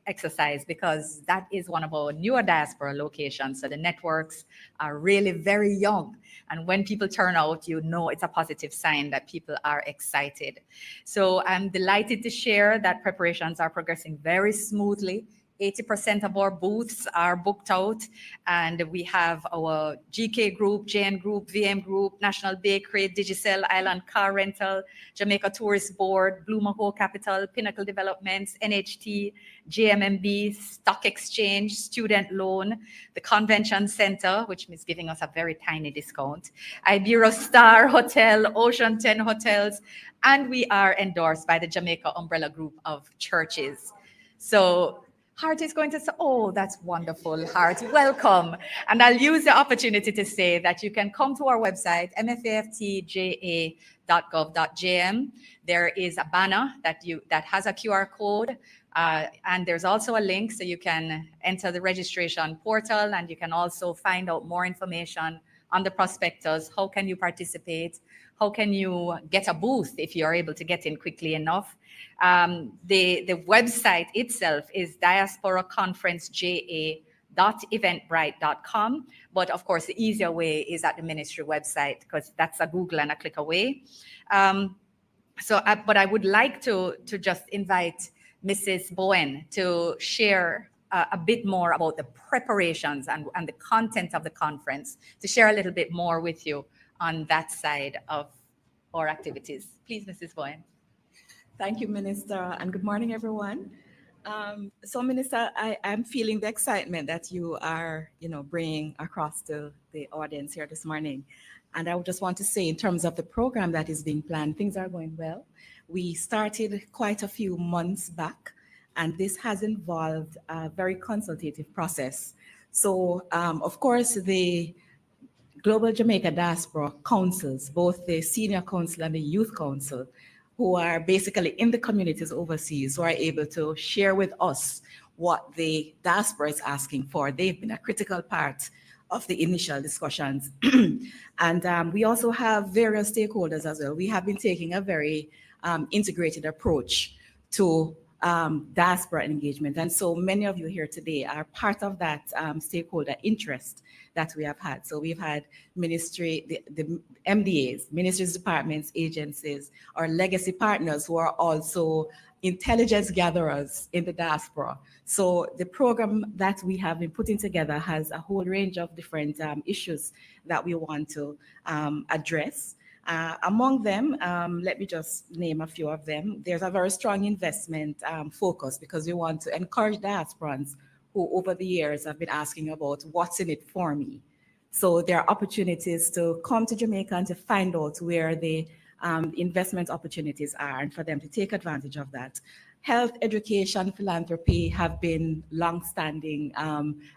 J: exercise, because that is one of our newer diaspora locations. So the networks are really very young. And when people turn out, you know it's a positive sign that people are excited. So I'm delighted to share that preparations are progressing very smoothly. 80% of our booths are booked out, and we have our GK Group, JN Group, VM Group, National Bakery, Digicel, Island Car Rental, Jamaica Tourist Board, Blue Maho Capital, Pinnacle Developments, NHT, JMMB, Stock Exchange, Student Loan, the Convention Center, which is giving us a very tiny discount, Ibero Star Hotel, Ocean 10 Hotels, and we are endorsed by the Jamaica Umbrella Group of Churches. So Hart is going to say, oh, that's wonderful, Hart, welcome. And I'll use the opportunity to say that you can come to our website, mfaftja.gov.jm. There is a banner that has a QR code, and there's also a link so you can enter the registration portal, and you can also find out more information on the prospectus. How can you participate? How can you get a booth if you're able to get in quickly enough? The website itself is diasporaconferenceja.eventbrite.com. But of course, the easier way is at the ministry website, because that's a Google and a click away. But I would like to just invite Mrs. Bowen to share a bit more about the preparations and the content of the conference, to share a little bit more with you on that side of our activities. Please, Mrs. Bowen.
K: Thank you, Minister, and good morning, everyone. So, Minister, I'm feeling the excitement that you are, bringing across to the audience here this morning. And I just want to say, in terms of the program that is being planned, things are going well. We started quite a few months back, and this has involved a very consultative process. So, of course, the Global Jamaica Diaspora Councils, both the Senior Council and the Youth Council, who are basically in the communities overseas, who are able to share with us what the diaspora is asking for. They've been a critical part of the initial discussions. And we also have various stakeholders as well. We have been taking a very integrated approach to diaspora engagement. And so many of you here today are part of that stakeholder interest that we have had. So we've had the MDAs, ministries, departments, agencies, our legacy partners who are also intelligence gatherers in the diaspora. So the program that we have been putting together has a whole range of different issues that we want to address. Among them, let me just name a few of them. There's a very strong investment focus because we want to encourage diasporans who over the years have been asking about what's in it for me. So there are opportunities to come to Jamaica and to find out where the investment opportunities are and for them to take advantage of that. Health, education, philanthropy have been long-standing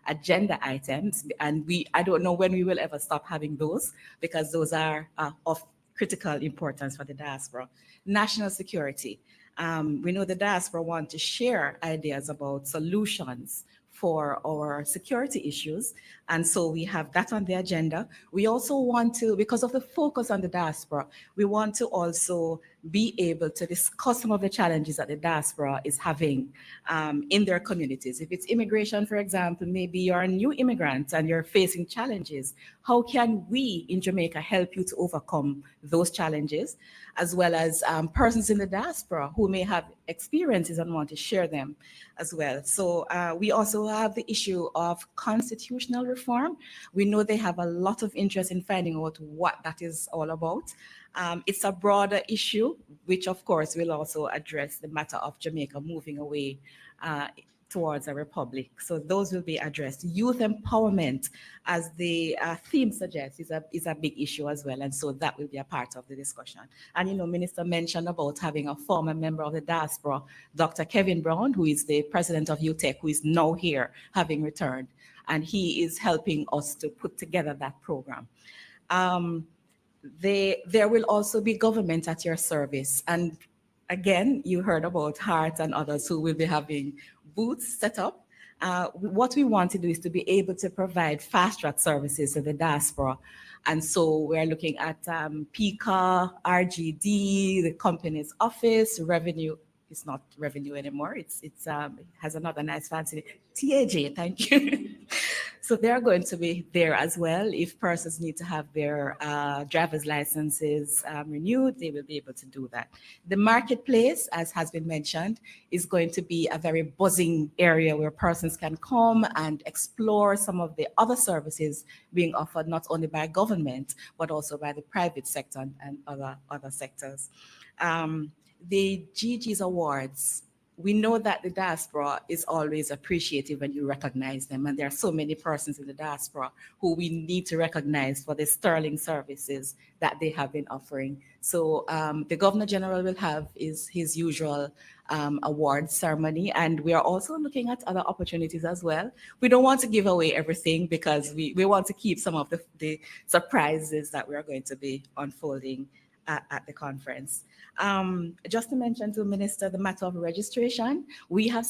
K: agenda items, and I don't know when we will ever stop having those because those are of critical importance for the diaspora. National security. We know the diaspora want to share ideas about solutions for our security issues. And so we have that on the agenda. We also want to, because of the focus on the diaspora, we want to also be able to discuss some of the challenges that the diaspora is having in their communities. If it's immigration, for example, maybe you're a new immigrant and you're facing challenges. How can we in Jamaica help you to overcome those challenges, as well as persons in the diaspora who may have experiences and want to share them as well. So we also have the issue of constitutional reform. We know they have a lot of interest in finding out what that is all about. It's a broader issue, which of course will also address the matter of Jamaica moving away towards a republic. So those will be addressed. Youth empowerment, as the theme suggests, is a big issue as well. And so that will be a part of the discussion. And, you know, Minister mentioned about having a former member of the diaspora, Dr. Kevin Brown, who is the president of UTEC, who is now here, having returned. And he is helping us to put together that program. There will also be government at your service. And again, you heard about Hart and others who will be having booths set up. What we want to do is to be able to provide fast track services to the diaspora. And so we're looking at PICA, RGD, the company's office, revenue. It's not revenue anymore. It has another nice fancy name. TAJ, thank you. So they're going to be there as well. If persons need to have their driver's licenses renewed, they will be able to do that. The marketplace, as has been mentioned, is going to be a very buzzing area where persons can come and explore some of the other services being offered not only by government, but also by the private sector and other sectors. The GG's Awards, we know that the diaspora is always appreciative when you recognize them. And there are so many persons in the diaspora who we need to recognize for the sterling services that they have been offering. So the Governor General will have his usual award ceremony. And we are also looking at other opportunities as well. We don't want to give away everything because we want to keep some of the surprises that we are going to be unfolding at the conference. Just to mention to the Minister the matter of registration, we have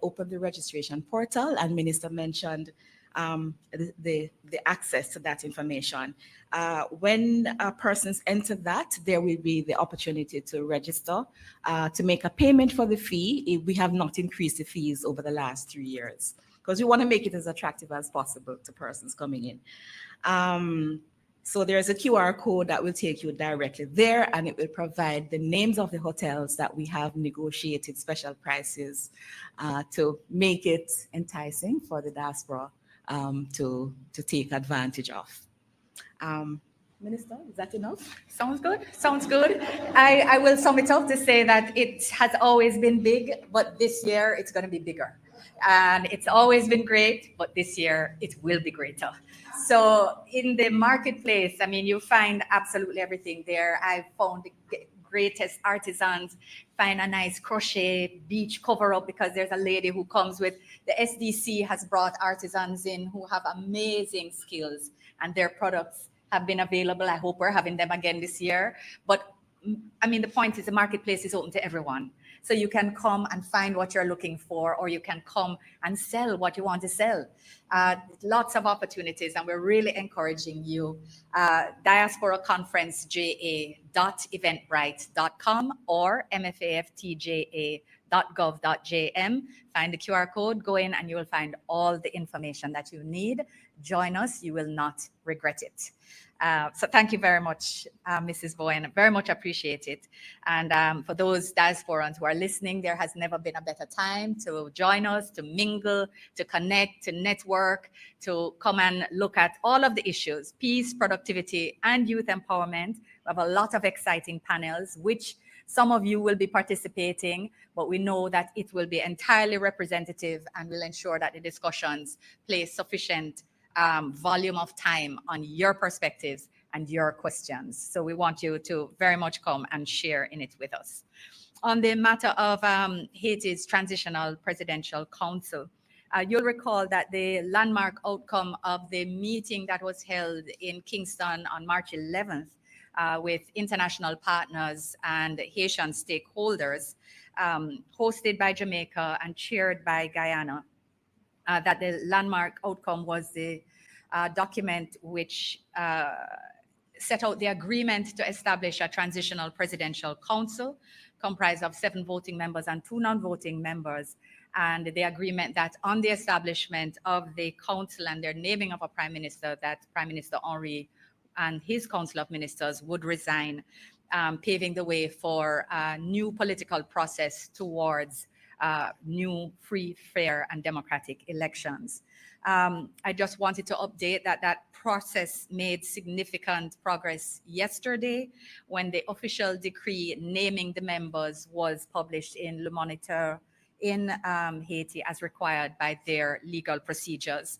K: opened the registration portal, and Minister mentioned the access to that information. When persons enter that, there will be the opportunity to register, to make a payment for the fee. We have not increased the fees over the last 3 years because we want to make it as attractive as possible to persons coming in. So there's a QR code that will take you directly there, and it will provide the names of the hotels that we have negotiated special prices to make it enticing for the diaspora to take advantage of. Minister, is that enough?
J: Sounds good. Sounds good. I will sum it up to say that it has always been big, but this year it's going to be bigger. And it's always been great, but this year it will be greater. So in the marketplace, I mean, you find absolutely everything there. I found the greatest artisans, find a nice crochet beach cover up because there's a lady who comes with, the SDC has brought artisans in who have amazing skills and their products have been available. I hope we're having them again this year. But I mean, the point is the marketplace is open to everyone. So you can come and find what you're looking for, or you can come and sell what you want to sell. Lots of opportunities, and we're really encouraging you. Diaspora Conference ja.eventbrite.com or mfaftja.gov.jm. Find the QR code, go in, and you will find all the information that you need. Join us, you will not regret it. So thank you very much, Mrs. Bowen. Very much appreciate it. And for those diasporans who are listening, there has never been a better time to join us, to mingle, to connect, to network, to come and look at all of the issues: peace, productivity, and youth empowerment. We have a lot of exciting panels, which some of you will be participating, but we know that it will be entirely representative and will ensure that the discussions place sufficient volume of time on your perspectives and your questions. So we want you to very much come and share in it with us. On the matter of Haiti's Transitional Presidential Council, you'll recall that the landmark outcome of the meeting that was held in Kingston on March 11th with international partners and Haitian stakeholders, hosted by Jamaica and chaired by Guyana, that the landmark outcome was the document which set out the agreement to establish a transitional presidential council comprised of 7 voting members and 2 non-voting members, and the agreement that on the establishment of the council and their naming of a prime minister, that Prime Minister Henry and his council of ministers would resign, paving the way for a new political process towards new, free, fair, and democratic elections. I just wanted to update that that process made significant progress yesterday when the official decree naming the members was published in Le Moniteur in Haiti as required by their legal procedures.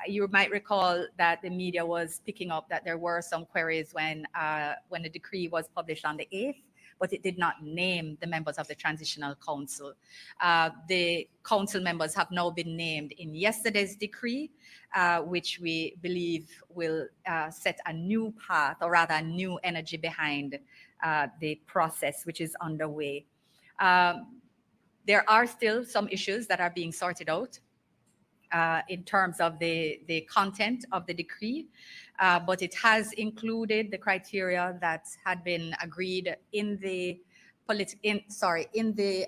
J: You might recall that the media was picking up that there were some queries when the decree was published on the 8th, but it did not name the members of the Transitional Council. The council members have now been named in yesterday's decree, which we believe will set a new path, or rather a new energy behind the process which is underway. There are still some issues that are being sorted out in terms of the content of the decree, but it has included the criteria that had been agreed in the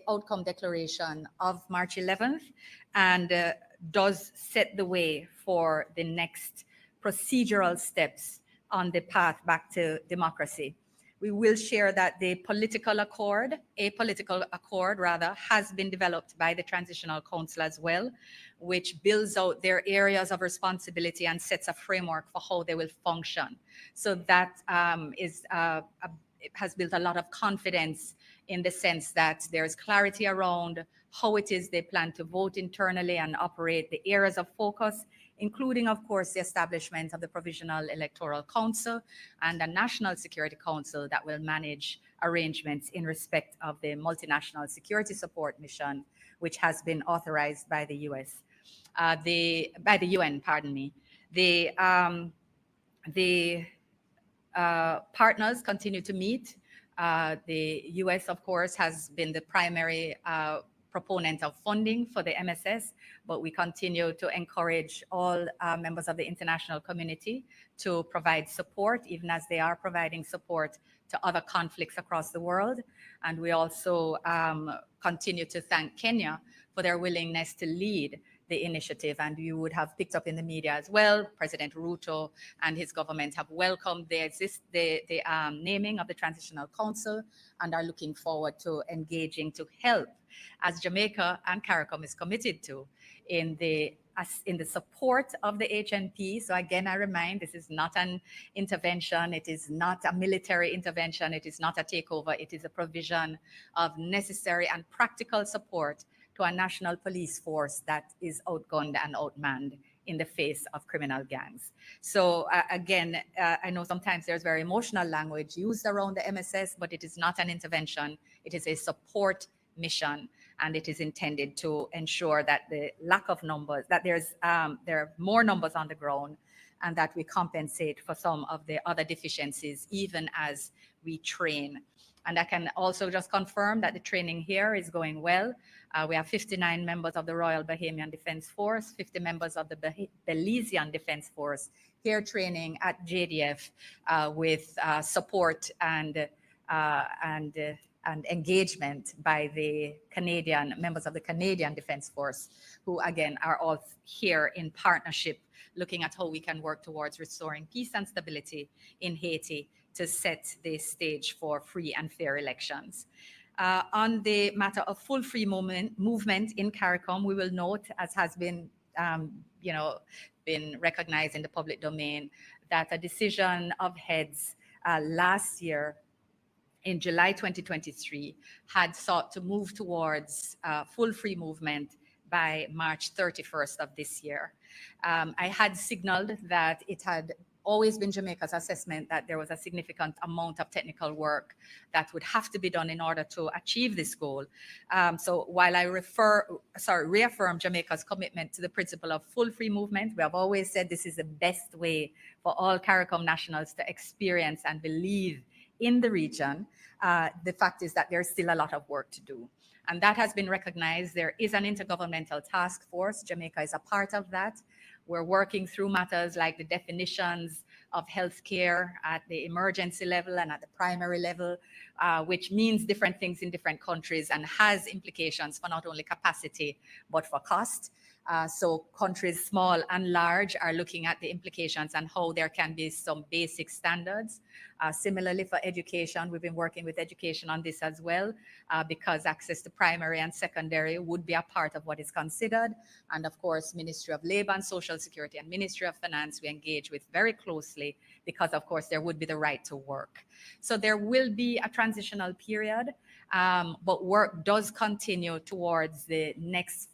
J: outcome declaration of March 11th, and does set the way for the next procedural steps on the path back to democracy. We will share that a political accord rather, has been developed by the Transitional Council as well, which builds out their areas of responsibility and sets a framework for how they will function. So that has built a lot of confidence in the sense that there's clarity around how it is they plan to vote internally and operate, the areas of focus, including, of course, the establishment of the Provisional Electoral Council and a National Security Council that will manage arrangements in respect of the Multinational Security Support Mission, which has been authorized by the by the UN, pardon me. The partners continue to meet. The US, of course, has been the primary proponent of funding for the MSS, but we continue to encourage all members of the international community to provide support, even as they are providing support to other conflicts across the world. And we also continue to thank Kenya for their willingness to lead the initiative. And you would have picked up in the media as well, President Ruto and his government have welcomed the naming of the Transitional Council and are looking forward to engaging to help, as Jamaica and CARICOM is committed to, in the support of the HNP. So again, I remind, this is not an intervention. It is not a military intervention. It is not a takeover. It is a provision of necessary and practical support to a national police force that is outgunned and outmanned in the face of criminal gangs. So again, I know sometimes there's very emotional language used around the MSS, but it is not an intervention. It is a support mission, and it is intended to ensure that the lack of numbers, that there are more numbers on the ground, and that we compensate for some of the other deficiencies, even as we train And I can also just confirm that the training here is going well. We have 59 members of the Royal Bahamian Defense Force, 50 members of the Belizean Defense Force here training at JDF with support and engagement by the Canadian members of the Canadian Defense Force, who again are all here in partnership, looking at how we can work towards restoring peace and stability in Haiti to set the stage for free and fair elections. On the matter of full free movement in CARICOM, we will note, as has been, been recognized in the public domain, that a decision of heads last year in July 2023 had sought to move towards full free movement by March 31st of this year. I had signaled that it had always been Jamaica's assessment that there was a significant amount of technical work that would have to be done in order to achieve this goal. So while I reaffirm Jamaica's commitment to the principle of full free movement, we have always said this is the best way for all CARICOM nationals to experience and believe in the region. The fact is that there's still a lot of work to do. And that has been recognized. There is an intergovernmental task force. Jamaica is a part of that. We're working through matters like the definitions of healthcare at the emergency level and at the primary level, which means different things in different countries and has implications for not only capacity, but for cost. So countries small and large are looking at the implications and how there can be some basic standards. Similarly for education, we've been working with education on this as well, because access to primary and secondary would be a part of what is considered. And of course, Ministry of Labor and Social Security and Ministry of Finance, we engage with very closely because of course there would be the right to work. So there will be a transitional period, but work does continue towards the next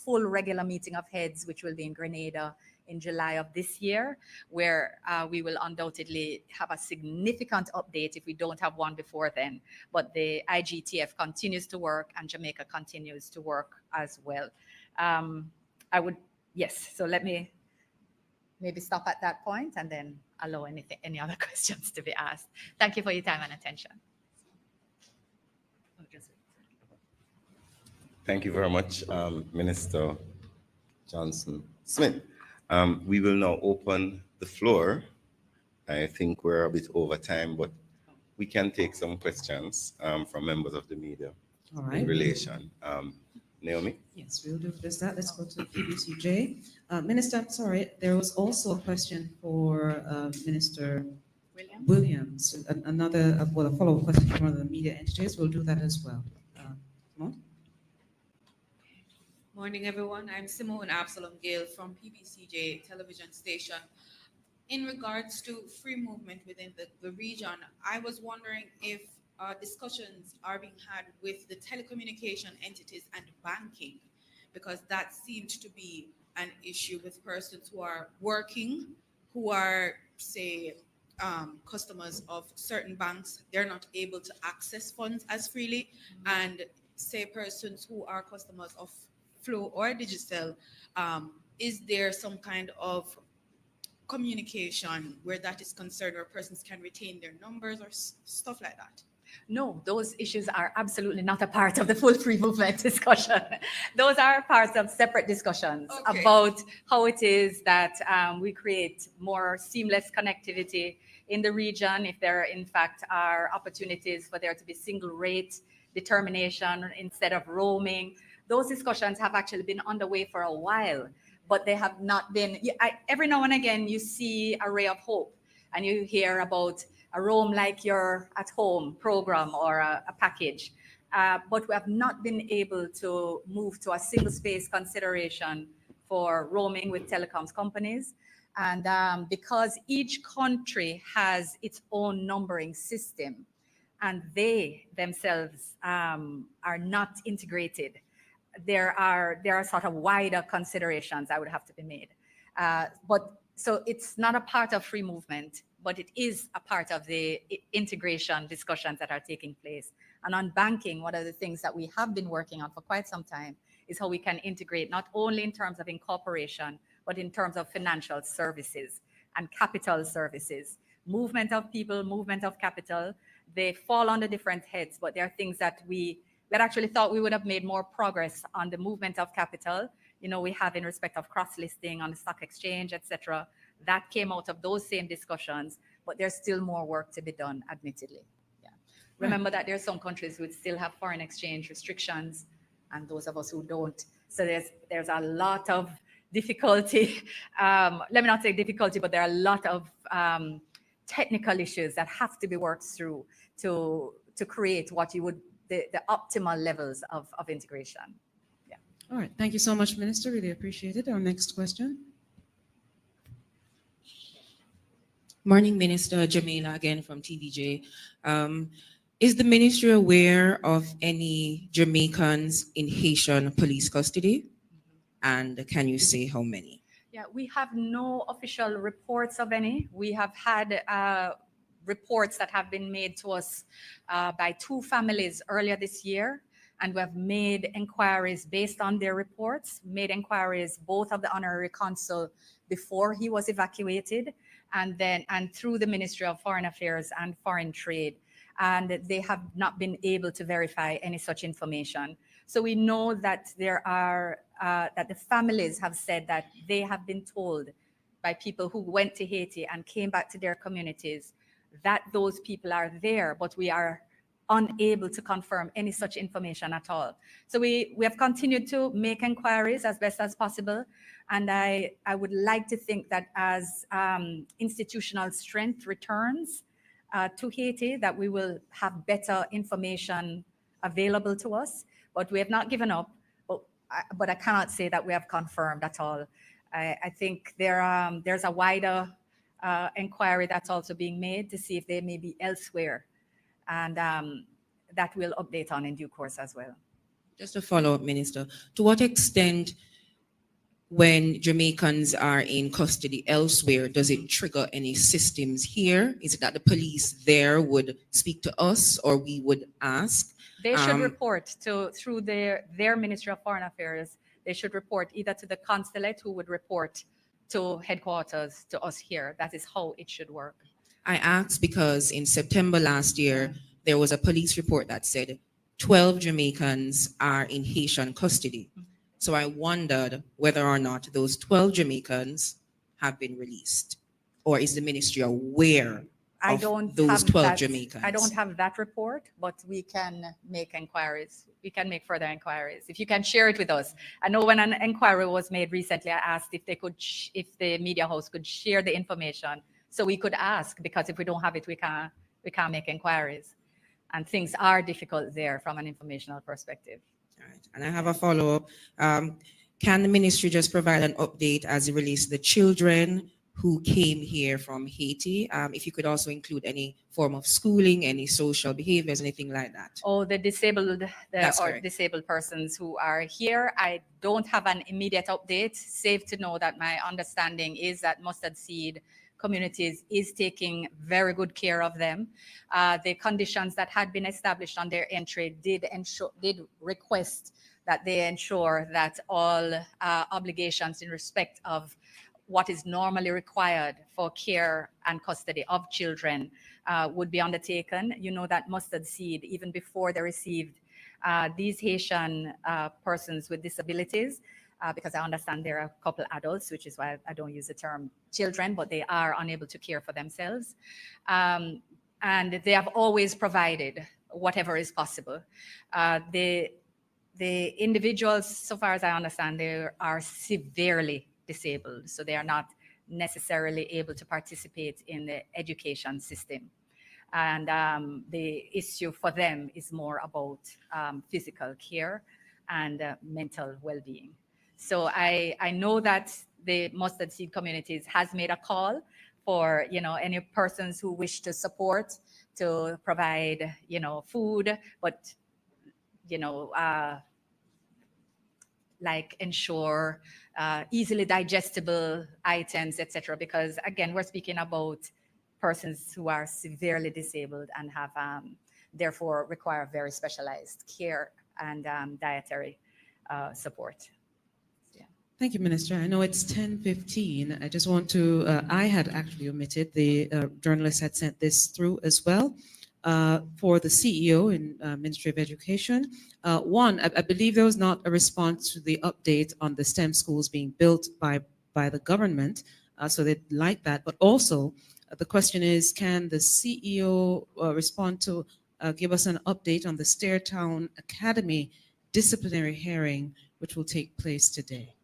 J: full regular meeting of heads, which will be in Grenada in July of this year, where we will undoubtedly have a significant update if we don't have one before then. But the IGTF continues to work and Jamaica continues to work as well. So let me maybe stop at that point and then allow any other questions to be asked. Thank you for your time and attention.
A: Thank you very much, Minister Johnson Smith. We will now open the floor. I think we're a bit over time, but we can take some questions from members of the media.
D: All right.
A: In relation. Naomi?
D: Yes, we'll do just that. Let's go to PBCJ. Minister, I'm sorry, there was also a question for Minister Williams. Another, a follow-up question from one of the media entities. We'll do that as well.
C: Morning, everyone. I'm Simone Absalom Gale from PBCJ television station. In regards to free movement within the region, I was wondering if discussions are being had with the telecommunication entities and banking, because that seems to be an issue with persons who are working, who are, say, customers of certain banks. They're not able to access funds as freely, and say persons who are customers of Flow or Digital, is there some kind of communication where that is concerned, where persons can retain their numbers or stuff like that?
J: No, those issues are absolutely not a part of the full free movement discussion. Those are parts of separate discussions about how it is that we create more seamless connectivity in the region, if there in fact are opportunities for there to be single rate determination instead of roaming. Those discussions have actually been underway for a while, but they have not been, every now and again you see a ray of hope and you hear about a roam like you're at home program or a package, but we have not been able to move to a single space consideration for roaming with telecoms companies. And because each country has its own numbering system and they themselves are not integrated, there are sort of wider considerations that would have to be made. So it's not a part of free movement, but it is a part of the integration discussions that are taking place. And on banking, one of the things that we have been working on for quite some time is how we can integrate not only in terms of incorporation, but in terms of financial services and capital services, movement of people, movement of capital. They fall under different heads, but there are things that we had actually thought we would have made more progress on the movement of capital. We have in respect of cross-listing on the stock exchange, etc. That came out of those same discussions, but there's still more work to be done, admittedly. Yeah. Remember that there are some countries who still have foreign exchange restrictions, and those of us who don't. So there's a lot of difficulty. Let me not say difficulty, but there are a lot of technical issues that have to be worked through to create what you would the optimal levels of integration. Yeah.
D: All right. Thank you so much, Minister. Really appreciate it. Our next question.
I: Morning, Minister. Jamaica again from TVJ. Is the ministry aware of any Jamaicans in Haitian police custody? And can you say how many?
J: Yeah, we have no official reports of any. We have had reports that have been made to us by 2 families earlier this year, and we have made inquiries based on their reports, made inquiries both of the honorary consul before he was evacuated, and through the Ministry of Foreign Affairs and Foreign Trade, and they have not been able to verify any such information. So we know that there are that the families have said that they have been told by people who went to Haiti and came back to their communities that those people are there, but we are unable to confirm any such information at all. So we have continued to make inquiries as best as possible. And I would like to think that as institutional strength returns to Haiti, that we will have better information available to us. But we have not given up, but I cannot say that we have confirmed at all. I think there's a wider inquiry that's also being made to see if they may be elsewhere, and that we'll update on in due course as well.
I: Just a follow-up, Minister. To what extent, when Jamaicans are in custody elsewhere, does it trigger any systems here? Is it that the police there would speak to us, or we would ask?
J: They should report through their Ministry of Foreign Affairs. They should report either to the consulate, who would report to headquarters, to us here. That is how it should work.
I: I asked because in September last year, there was a police report that said 12 Jamaicans are in Haitian custody. So I wondered whether or not those 12 Jamaicans have been released, or is the ministry aware of those 12 Jamaicans?
J: I don't have that report, but we can make inquiries. We can make further inquiries. If you can share it with us. I know when an inquiry was made recently, I asked if they could, if the media house could share the information so we could ask, because if we don't have it, we can't make inquiries. And things are difficult there from an informational perspective.
I: All right. And I have a follow-up. Can the ministry just provide an update as it relates to the children who came here from Haiti? If you could also include any form of schooling, any social behaviors, anything like that.
J: Oh, the disabled persons who are here. I don't have an immediate update. Safe to know that my understanding is that Mustard Seed Communities is taking very good care of them. The conditions that had been established on their entry did request that they ensure that all obligations in respect of what is normally required for care and custody of children would be undertaken. You know that Mustard Seed, even before they received these Haitian persons with disabilities, because I understand there are a couple adults, which is why I don't use the term children, but they are unable to care for themselves. And they have always provided whatever is possible. The individuals, so far as I understand, they are severely disabled, so they are not necessarily able to participate in the education system. And the issue for them is more about physical care and mental well-being. So I know that the Mustard Seed Communities has made a call for any persons who wish to support, to provide food, but like ensure easily digestible items, etc. Because again, we're speaking about persons who are severely disabled and have therefore require very specialized care and dietary support.
D: Thank you, Minister. I know it's 10:15. I just want to, I had actually omitted, the journalist had sent this through as well for the CEO in Ministry of Education. One, I believe there was not a response to the update on the STEM schools being built by the government, so they'd like that. But also, the question is, can the CEO respond to give us an update on the Stairtown Academy disciplinary hearing, which will take place today?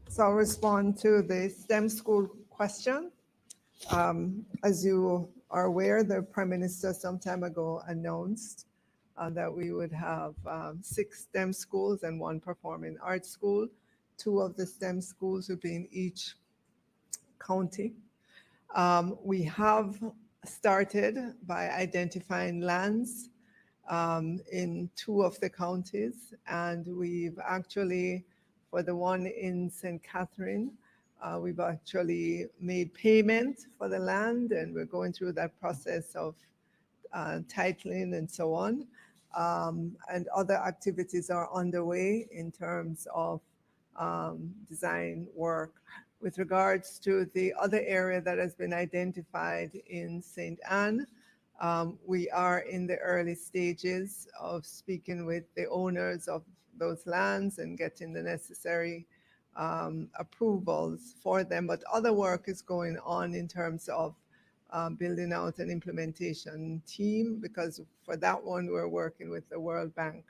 E: So I'll respond to the STEM school question. As you are aware, the Prime Minister some time ago announced that we would have 6 STEM schools and 1 performing arts school. 2 of the STEM schools would be in each county. We have started by identifying lands in 2 of the counties, and we've actually, for the one in St. Catherine, we've actually made payment for the land, and we're going through that process of titling and so on. And other activities are underway in terms of design work. With regards to the other area that has been identified in St. Anne, we are in the early stages of speaking with the owners of those lands and getting the necessary approvals for them. But other work is going on in terms of building out an implementation team, because for that one, we're working with the World Bank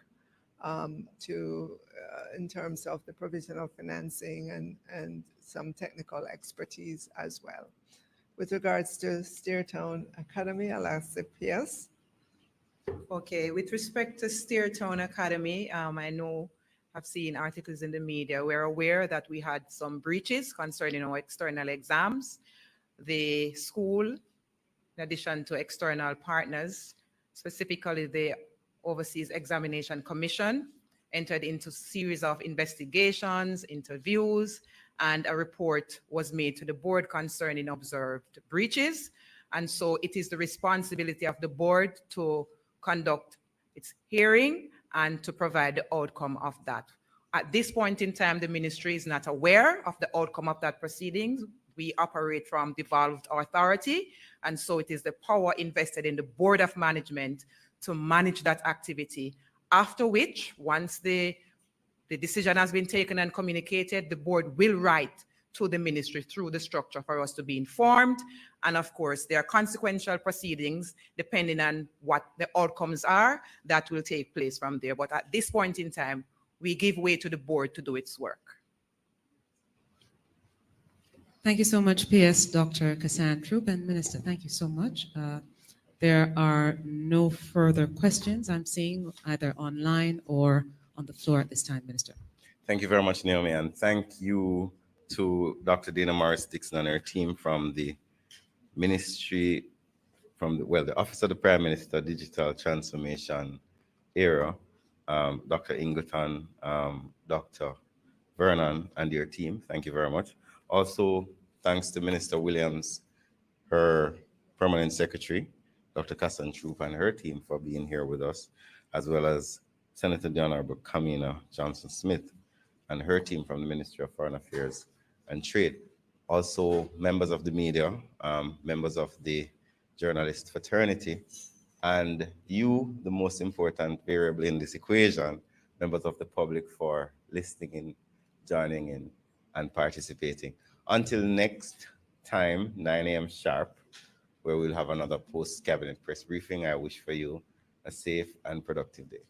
E: in terms of the provision of financing and some technical expertise as well. With regards to Stairtown Academy, I'll ask the PS.
H: Okay, with respect to Stairtown Academy, I know I've seen articles in the media. We're aware that we had some breaches concerning our external exams. The school, in addition to external partners, specifically the Overseas Examination Commission, entered into a series of investigations, interviews, and a report was made to the board concerning observed breaches. And so it is the responsibility of the board to conduct its hearing and to provide the outcome of that. At this point in time, the ministry is not aware of the outcome of that proceedings. We operate from devolved authority, and so it is the power invested in the Board of Management to manage that activity. After which, once the decision has been taken and communicated, the board will write to the ministry through the structure for us to be informed. And of course, there are consequential proceedings depending on what the outcomes are that will take place from there. But at this point in time, we give way to the board to do its work.
D: Thank you so much, PS Dr. Kassan Troop, and Minister. Thank you so much. There are no further questions I'm seeing either online or on the floor at this time, Minister.
A: Thank you very much, Naomi, and thank you to Dr. Dana Morris-Dixon and her team from the Ministry, the Office of the Prime Minister, Digital Transformation Area, Dr. Ingleton, Dr. Vernon, and your team. Thank you very much. Also, thanks to Minister Williams, her permanent secretary, Dr. Kassan Troop, and her team for being here with us, as well as Senator the Honorable Kamina Johnson-Smith and her team from the Ministry of Foreign Affairs and Trade. Also, members of the media, members of the journalist fraternity, and you, the most important variable in this equation, members of the public, for listening in, joining in, and participating. Until next time, 9 a.m. sharp, where we'll have another post-cabinet press briefing, I wish for you a safe and productive day.